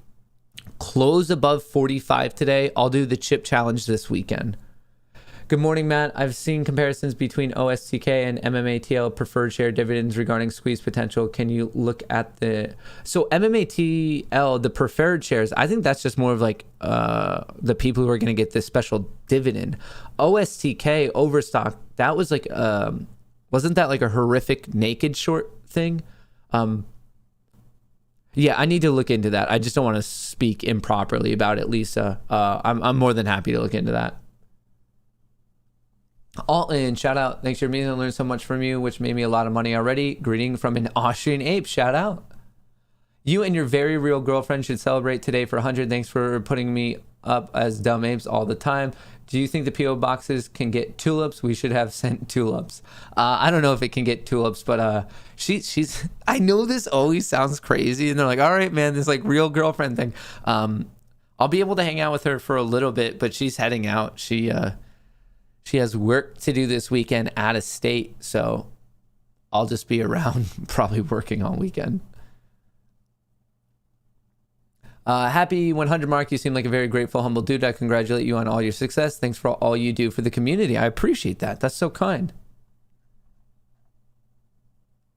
close above 45 today, I'll do the chip challenge this weekend. Good morning, Matt. I've seen comparisons between OSTK and MMATL preferred share dividends regarding squeeze potential. Can you look at the... So MMATL, the preferred shares, I think that's just more of like the people who are going to get this special dividend. OSTK, Overstock, that was like Wasn't that like a horrific naked short thing? Yeah, I need to look into that. I just don't want to speak improperly about it, Lisa. I'm more than happy to look into that. All in, shout out. Thanks for meeting. I learned so much from you, which made me a lot of money already. Greeting from an Austrian ape. Shout out. You and your very real girlfriend should celebrate today for 100. Thanks for putting me up as dumb apes all the time. Do you think the PO boxes can get tulips? We should have sent tulips. I don't know if it can get tulips, but she's. I know this always sounds crazy, and they're like, "All right, man, this like real girlfriend thing." I'll be able to hang out with her for a little bit, but she's heading out. She has work to do this weekend out of state, so I'll just be around, probably working all weekend. Happy 100 mark. You seem like a very grateful, humble dude. I congratulate you on all your success. Thanks for all you do for the community. I appreciate that. That's so kind.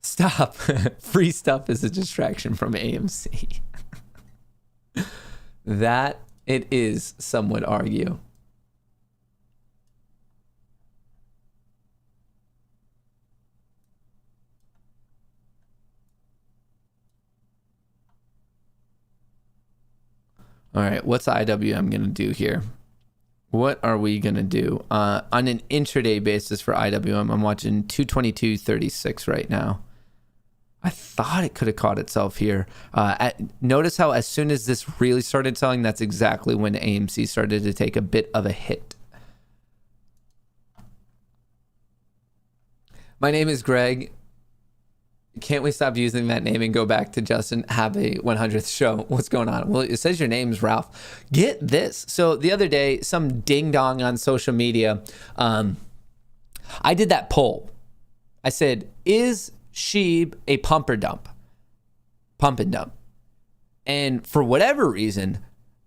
Stop. Free stuff is a distraction from AMC. That it is, some would argue. All right, what's IWM going to do here? What are we going to do? On an intraday basis for IWM, I'm watching 222.36 right now. I thought it could have caught itself here. Notice how as soon as this really started selling, that's exactly when AMC started to take a bit of a hit. My name is Greg. Can't we stop using that name and go back to Justin? Have a 100th show. What's going on? Well, it says your name's Ralph. Get this. So the other day, some ding dong on social media, I did that poll. I said, is Sheeb a pump or dump? Pump and dump. And for whatever reason,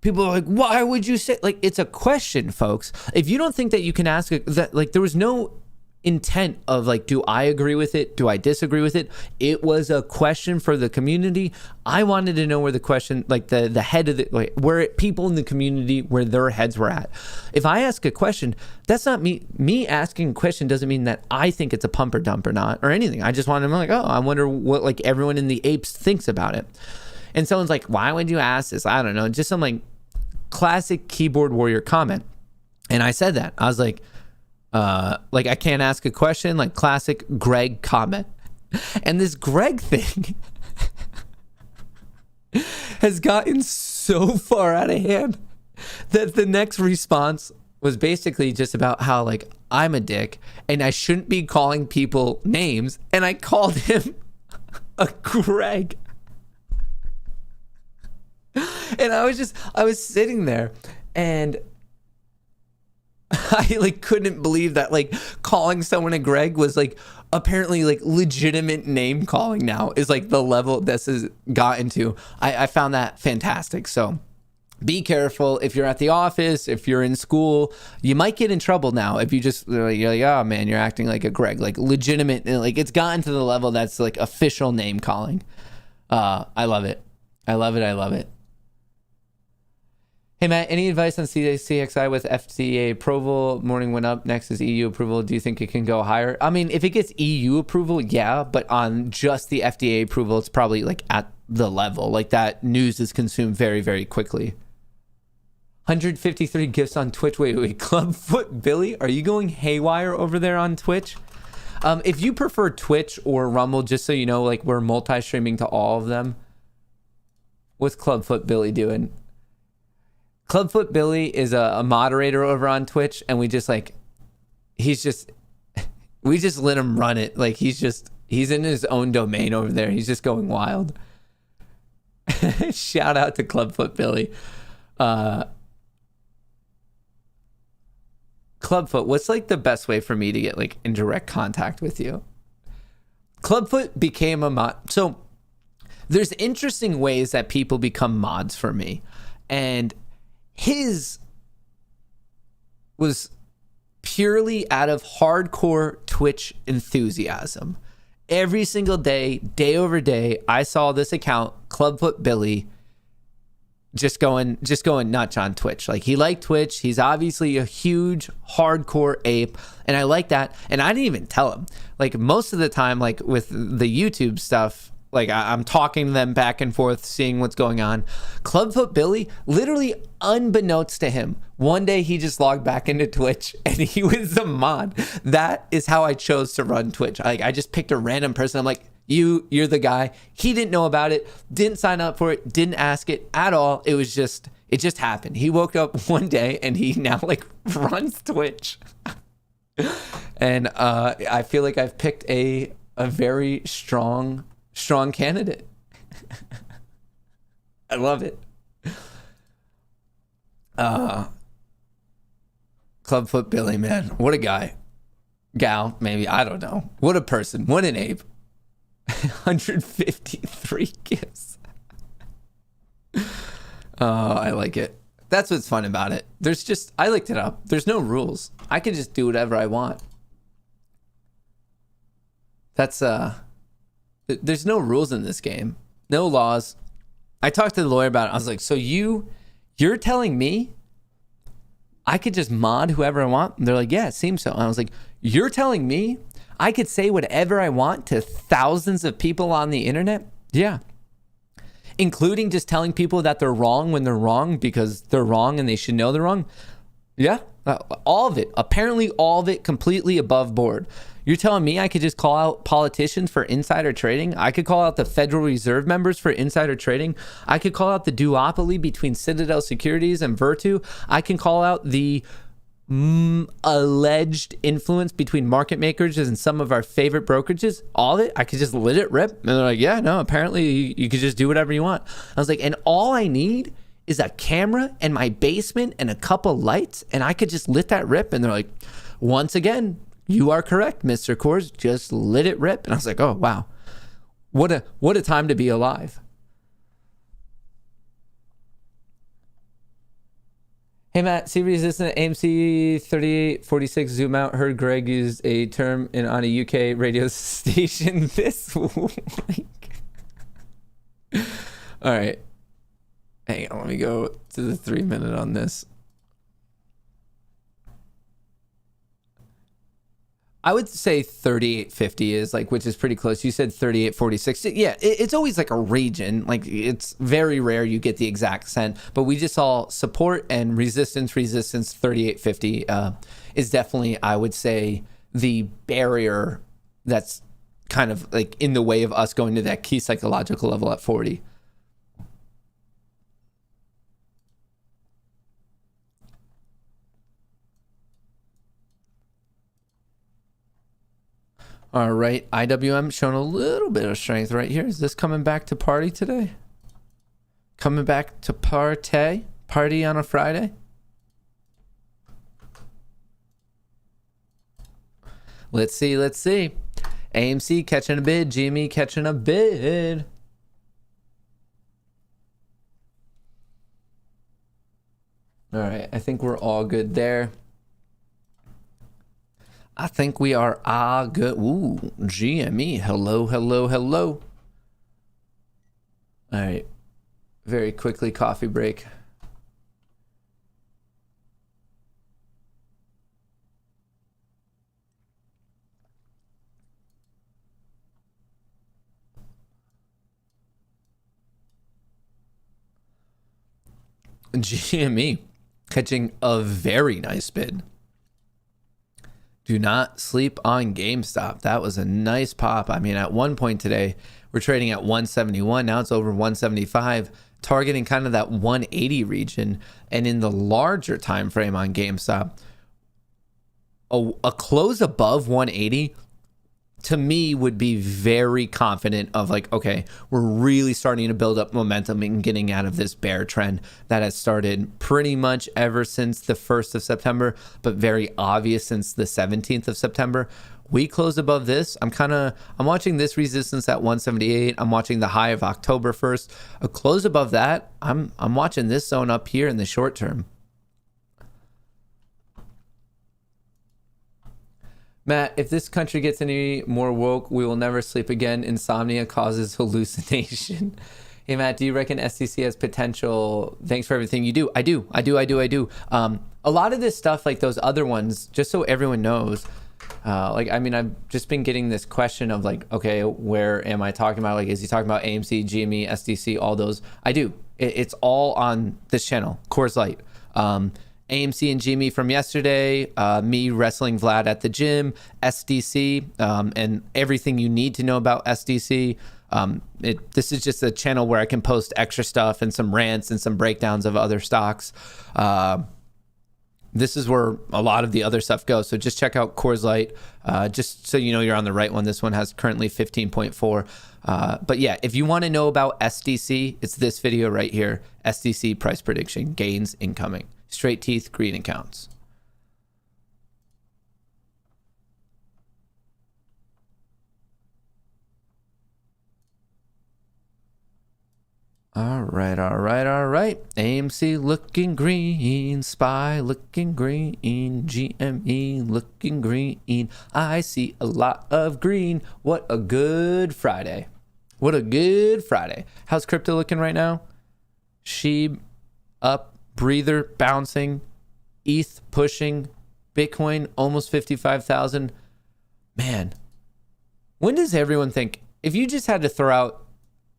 people are like, why would you say, like, it's a question, folks. If you don't think that you can ask that, like, there was no intent of like, do I agree with it? Do I disagree with it? It was a question for the community. I wanted to know where the question, like the head of the, like, where people in the community, where their heads were at. If I ask a question, that's not me asking a question doesn't mean that I think it's a pump or dump or not or anything. I just want to know, like, oh, I wonder what like everyone in the apes thinks about it. And someone's like, why would you ask this? I don't know. Just some like classic keyboard warrior comment. And I said that. I was like I can't ask a question, like classic Greg comment. And this Greg thing has gotten so far out of hand that the next response was basically just about how like I'm a dick and I shouldn't be calling people names, and I called him a Greg. And I was sitting there and I like couldn't believe that like calling someone a Greg was like apparently like legitimate name calling now is like the level this has gotten to. I found that fantastic. So be careful if you're at the office, if you're in school, you might get in trouble now if you just you're like, oh man, you're acting like a Greg, like legitimate, like it's gotten to the level that's like official name calling. I love it. I love it. I love it. Hey, Matt, any advice on CXI with FDA approval? Morning went up. Next is EU approval. Do you think it can go higher? I mean, if it gets EU approval, yeah. But on just the FDA approval, it's probably like at the level. Like that news is consumed very, very quickly. 153 gifts on Twitch. Wait. Clubfoot Billy, are you going haywire over there on Twitch? If you prefer Twitch or Rumble, just so you know, like we're multi-streaming to all of them. What's Clubfoot Billy doing? Clubfoot Billy is a moderator over on Twitch, and we just let him run it. Like he's in his own domain over there. He's just going wild. Shout out to Clubfoot Billy. Clubfoot, what's like the best way for me to get like in direct contact with you? Clubfoot became a mod. So there's interesting ways that people become mods for me, and his was purely out of hardcore Twitch enthusiasm. Every single day, day over day, I saw this account, Clubfoot Billy, just going nuts on Twitch. Like, he liked Twitch. He's obviously a huge hardcore ape, and I like that. And I didn't even tell him. Like, most of the time, like with the YouTube stuff, like I'm talking to them back and forth, seeing what's going on. Clubfoot Billy, literally unbeknownst to him, one day he just logged back into Twitch and he was the mod. That is how I chose to run Twitch. Like, I just picked a random person. I'm like, you're the guy. He didn't know about it, didn't sign up for it, didn't ask it at all. It just happened. He woke up one day and he now like runs Twitch. And I feel like I've picked a very strong candidate. I love it. Clubfoot Billy, man, what a guy. Gal, maybe, I don't know. What a person. What an ape. 153 gifts. Oh, I like it. That's what's fun about it. I looked it up. There's no rules. I can just do whatever I want. There's no rules in this game. No laws. I talked to the lawyer about it. I was like, so you're telling me I could just mod whoever I want? And they're like, yeah, it seems so. And I was like, you're telling me I could say whatever I want to thousands of people on the internet? Yeah. Including just telling people that they're wrong when they're wrong because they're wrong and they should know they're wrong? Yeah. All of it. Apparently all of it completely above board. You're telling me I could just call out politicians for insider trading? I could call out the Federal Reserve members for insider trading. I could call out the duopoly between Citadel Securities and Virtu. I can call out the alleged influence between market makers and some of our favorite brokerages. All of it. I could just let it rip. And they're like, yeah, no, apparently you could just do whatever you want. I was like, and all I need is a camera in my basement and a couple lights, and I could just let that rip. And they're like, once again, you are correct, Mr. Kohrs. Just let it rip. And I was like, oh, wow. What a time to be alive. Hey, Matt, C resistant AMC 3846 zoom out. Heard Greg use a term on a UK radio station this week. All right. Hang on. Let me go to the 3-minute on this. I would say 3850 is like, which is pretty close. You said 3846. Yeah, it's always like a region. Like, it's very rare you get the exact cent, but we just saw support and resistance. 3850 is definitely, I would say, the barrier that's kind of like in the way of us going to that key psychological level at 40. All right, IWM showing a little bit of strength right here. Is this coming back to party today? Coming back to party on a Friday? Let's see. AMC catching a bid, GME catching a bid. All right, I think we're all good there. I think we are all good. Ooh, GME. Hello. All right. Very quickly, coffee break. GME catching a very nice bid. Do not sleep on GameStop. That was a nice pop. I mean, at one point today, we're trading at 171. Now it's over 175, targeting kind of that 180 region. And in the larger time frame on GameStop, a close above 180 to me would be very confident of like, okay, we're really starting to build up momentum and getting out of this bear trend that has started pretty much ever since the 1st of September, but very obvious since the 17th of September. We close above this. I'm watching this resistance at 178. I'm watching the high of October 1st. A close above that, I'm watching this zone up here in the short term. Matt, if this country gets any more woke, we will never sleep again. Insomnia causes hallucination. Hey Matt, do you reckon SDC has potential? Thanks for everything you do. I do. A lot of this stuff, like those other ones, just so everyone knows, I've just been getting this question of like, okay, where am I talking about? Like, is he talking about AMC, GME, SDC, all those? I do. It's all on this channel, Kohrs Light. AMC and GME from yesterday, me wrestling Vlad at the gym, SDC, and everything you need to know about SDC. This is just a channel where I can post extra stuff and some rants and some breakdowns of other stocks. This is where a lot of the other stuff goes. So just check out Kohrs Light, just so you know you're on the right one. This one has currently 15.4. But yeah, if you want to know about SDC, it's this video right here. SDC price prediction, gains incoming, straight teeth, green accounts. All right. AMC looking green, SPY looking green, GME looking green. I see a lot of green. What a good Friday. How's crypto looking right now? Sheeb up, breather bouncing, ETH pushing, Bitcoin almost 55,000. Man, when does everyone think, if you just had to throw out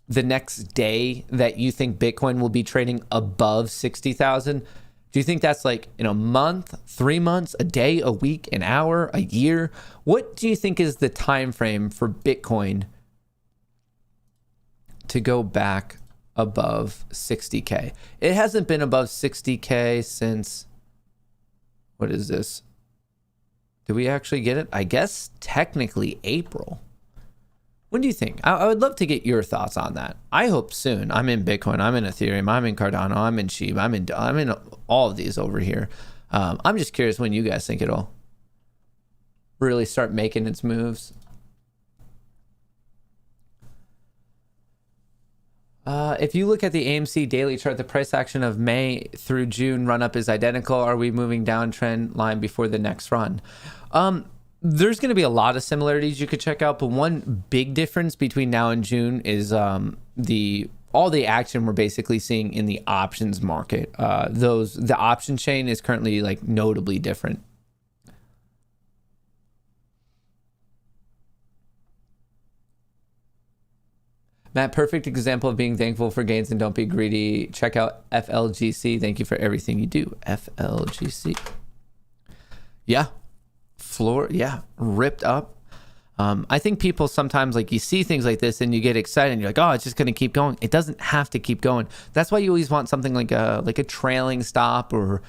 the next day that you think Bitcoin will be trading above 60,000, do you think that's like in a month, 3 months, a day, a week, an hour, a year? What do you think is the time frame for Bitcoin to go back above 60K? It hasn't been above 60K since, what is this? Do we actually get it? I guess technically April. When do you think? I would love to get your thoughts on that. I hope soon. I'm in Bitcoin. I'm in Ethereum. I'm in Cardano. I'm in Sheeb. I'm in all of these over here. I'm just curious when you guys think it'll really start making its moves. If you look at the AMC daily chart, the price action of May through June run up is identical. Are we moving down trend line before the next run? There's going to be a lot of similarities you could check out, but one big difference between now and June is all the action we're basically seeing in the options market. The option chain is currently like notably different. Matt, perfect example of being thankful for gains and don't be greedy. Check out FLGC. Thank you for everything you do. FLGC. Yeah. Floor, yeah, ripped up. I think people sometimes, like, you see things like this and you get excited and you're like, oh, it's just going to keep going. It doesn't have to keep going. That's why you always want something like a trailing stop, or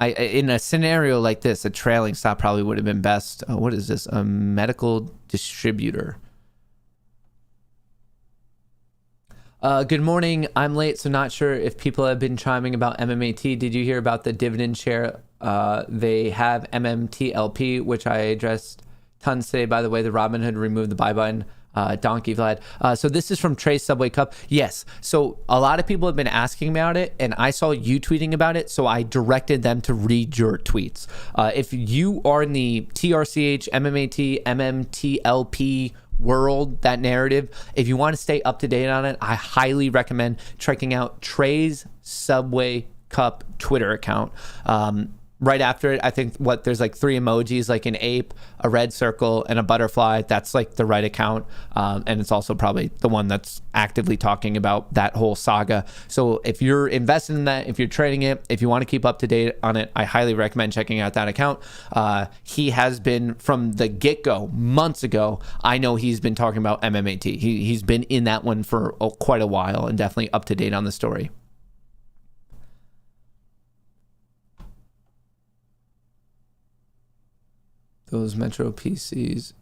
in a scenario like this, a trailing stop probably would have been best. What is this? A medical distributor. Good morning. I'm late, so not sure if people have been chiming about MMAT. Did you hear about the dividend share? They have MMTLP, which I addressed tons today. By the way, the Robinhood removed the buy button. Donkey Vlad. So this is from Trey's Subway Cup. Yes. So a lot of people have been asking about it, and I saw you tweeting about it, so I directed them to read your tweets. If you are in the TRCH, MMAT, MMTLP world, that narrative, if you want to stay up to date on it, I highly recommend checking out Trey's Subway Cup Twitter account. Right after it, I think there's like 3 emojis, like an ape, a red circle, and a butterfly. That's like the right account. And it's also probably the one that's actively talking about that whole saga. So if you're invested in that, if you're trading it, if you want to keep up to date on it, I highly recommend checking out that account. He has been from the get-go, months ago. I know he's been talking about MMAT. He's been in that one for quite a while and definitely up to date on the story. Those Metro PCs.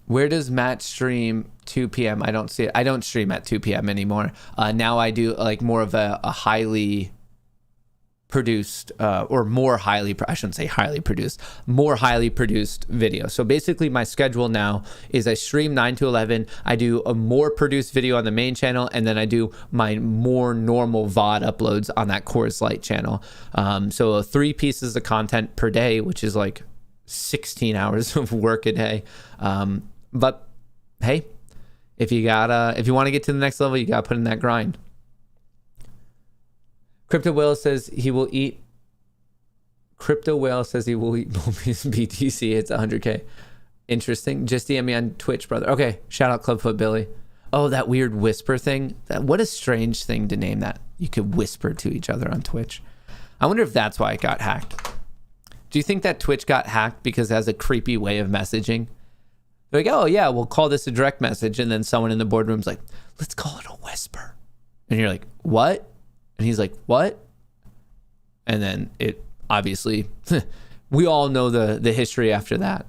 Where does Matt stream 2 p.m.? I don't see it. I don't stream at 2 p.m. anymore. Now I do like more of a highly produced or more highly, I shouldn't say highly produced, more highly produced video. So basically my schedule now is I stream 9 to 11. I do a more produced video on the main channel, and then I do my more normal VOD uploads on that Kohrs Light channel. So 3 pieces of content per day, which is like 16 hours of work a day. But hey, if you want to get to the next level, you got to put in that grind. Crypto Whale says he will eat Mobius BTC. It's 100K. Interesting. Just DM me on Twitch, brother. Okay. Shout out Clubfoot Billy. Oh, that weird whisper thing. What a strange thing to name that. You could whisper to each other on Twitch. I wonder if that's why it got hacked. Do you think that Twitch got hacked because it has a creepy way of messaging? They're like, oh yeah, we'll call this a direct message. And then someone in the boardroom's like, let's call it a whisper. And you're like, what? And he's like, what? And then it obviously, we all know the history after that.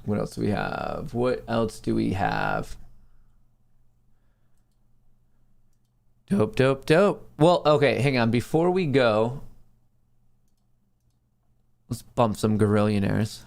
What else do we have? Dope. Well, okay, hang on. Before we go, let's bump some gorillionaires.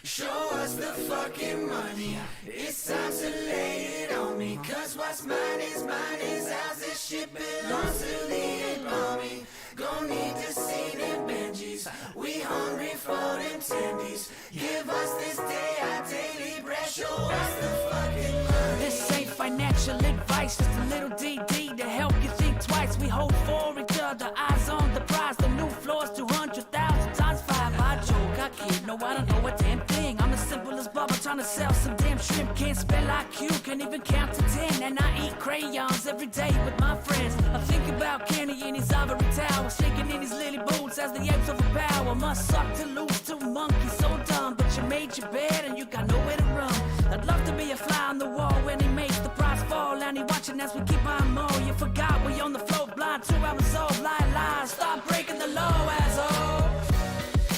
Show us the fucking money. It's time to lay it on me. Cause what's mine is ours. This shit belongs to the army. Gon' need to see them Benjis. We hungry for them tendies. Give us this day our daily bread. Show us the fucking money. This ain't financial advice, just a little DD to help you think twice. We hold for each other, eyes on the prize. The new floor's 200,000 times 5. I joke, I kid, no, I don't know a damn thing. I'm as simple as Bubba trying to sell some damn shrimp. Can't spell IQ, can't even count to 10. And I eat crayons every day with my friends. I think about Kenny in his ivory tower, shaking in his lily boots as the apes overpower. Must suck to lose to monkeys, so dumb. But you made your bed and you got nowhere to run. I'd love to be a fly on the wall when he makes the prize fall. And he watching as we keep on more. You forgot we on the float, blind 2 hours old. Lie, stop breaking the law, asshole.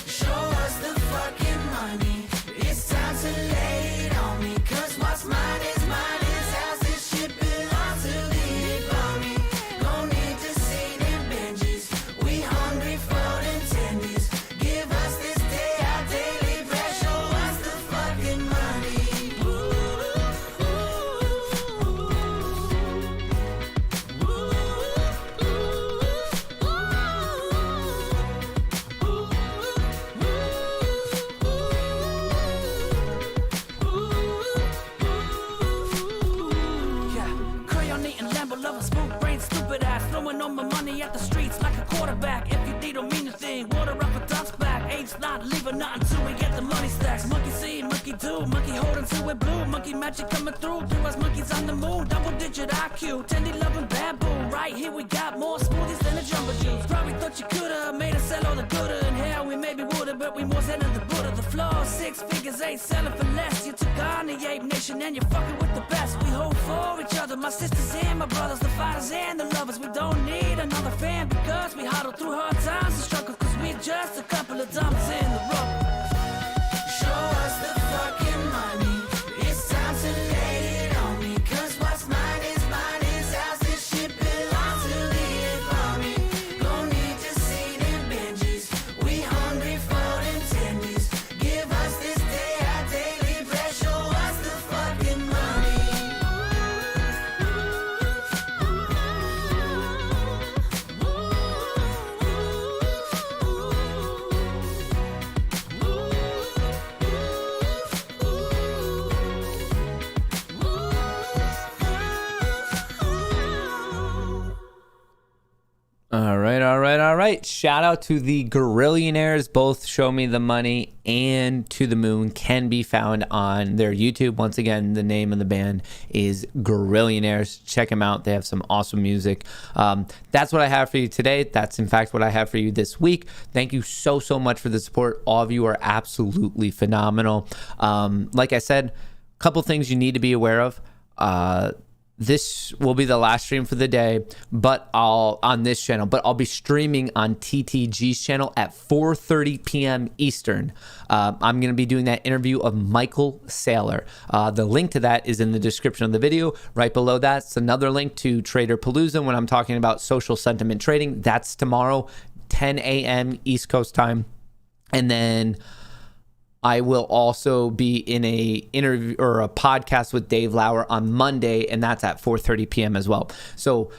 Show us the fucking money. It's time to lay it on me. Cause what's mine is ours. This shit belongs to the army. Gon' need to see them Benjis. We hungry for them tendies. Give us this day our daily bread. Show us the fucking money. Stupid ass, throwing all my money at the streets like a quarterback. If you D don't mean a thing, water up a duck's back. Apes not leaving nothing till we get the money stacks. Monkey see, monkey do, monkey holding to it blue. Monkey magic coming through us monkeys on the moon. Double digit IQ, tendy loving bamboo. Right here we got more smoothies than a jumbo juice. Probably thought you coulda made us sell all the gooder. In hell we maybe woulda, but we more than the Buddha. The floor 6 figures ain't selling for less. You took on the ape nation and you're fucking with the best. We hold for each other, my sisters and my brothers, the fighters and the lovers. We don't need another fan because we huddle through hard times and struggles. Cause we're just a couple of dumps in the rubble. Show us the fucking money. It's time to lay it on me. Cause what's mine is ours. This shit belongs to the army. Gon' need to see them Benjis. We hungry for them tendies. Give us this day our daily bread. Show us the fucking money. All right. Shout out to the gorillionaires. Both Show Me the Money and To the Moon can be found on their YouTube. Once again, the name of the band is Gorillionaires. Check them out. They have some awesome music. That's what I have for you today. That's, in fact, what I have for you this week. Thank you so much for the support. All of you are absolutely phenomenal. Like I said, a couple things you need to be aware of. This will be the last stream for the day, but I'll be streaming on TTG's channel at 4:30 p.m. Eastern. I'm going to be doing that interview of Michael Saylor. The link to that is in the description of the video. Right below that, it's another link to Trader Palooza when I'm talking about social sentiment trading. That's tomorrow, 10 a.m. East Coast time. And then I will also be in a interview or a podcast with Dave Lauer on Monday, and that's at 4:30 p.m. as well. So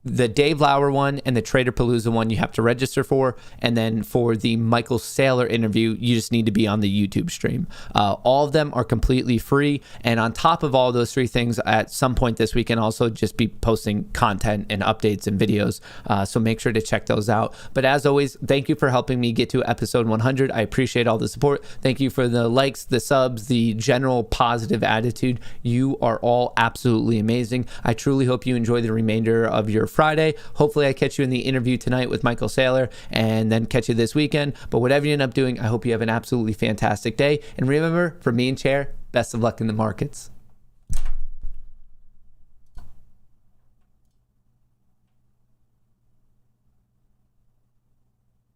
the Dave Lauer one and the Trader Palooza one you have to register for, and then for the Michael Saylor interview, you just need to be on the YouTube stream. All of them are completely free, and on top of all those three things, at some point this week, and also just be posting content and updates and videos, so make sure to check those out. But as always, thank you for helping me get to episode 100. I appreciate all the support. Thank you for the likes, the subs, the general positive attitude. You are all absolutely amazing. I truly hope you enjoy the remainder of your Friday. Hopefully I catch you in the interview tonight with Michael Saylor, and then catch you this weekend. But whatever you end up doing, I hope you have an absolutely fantastic day. And remember, from me and Chair, best of luck in the markets.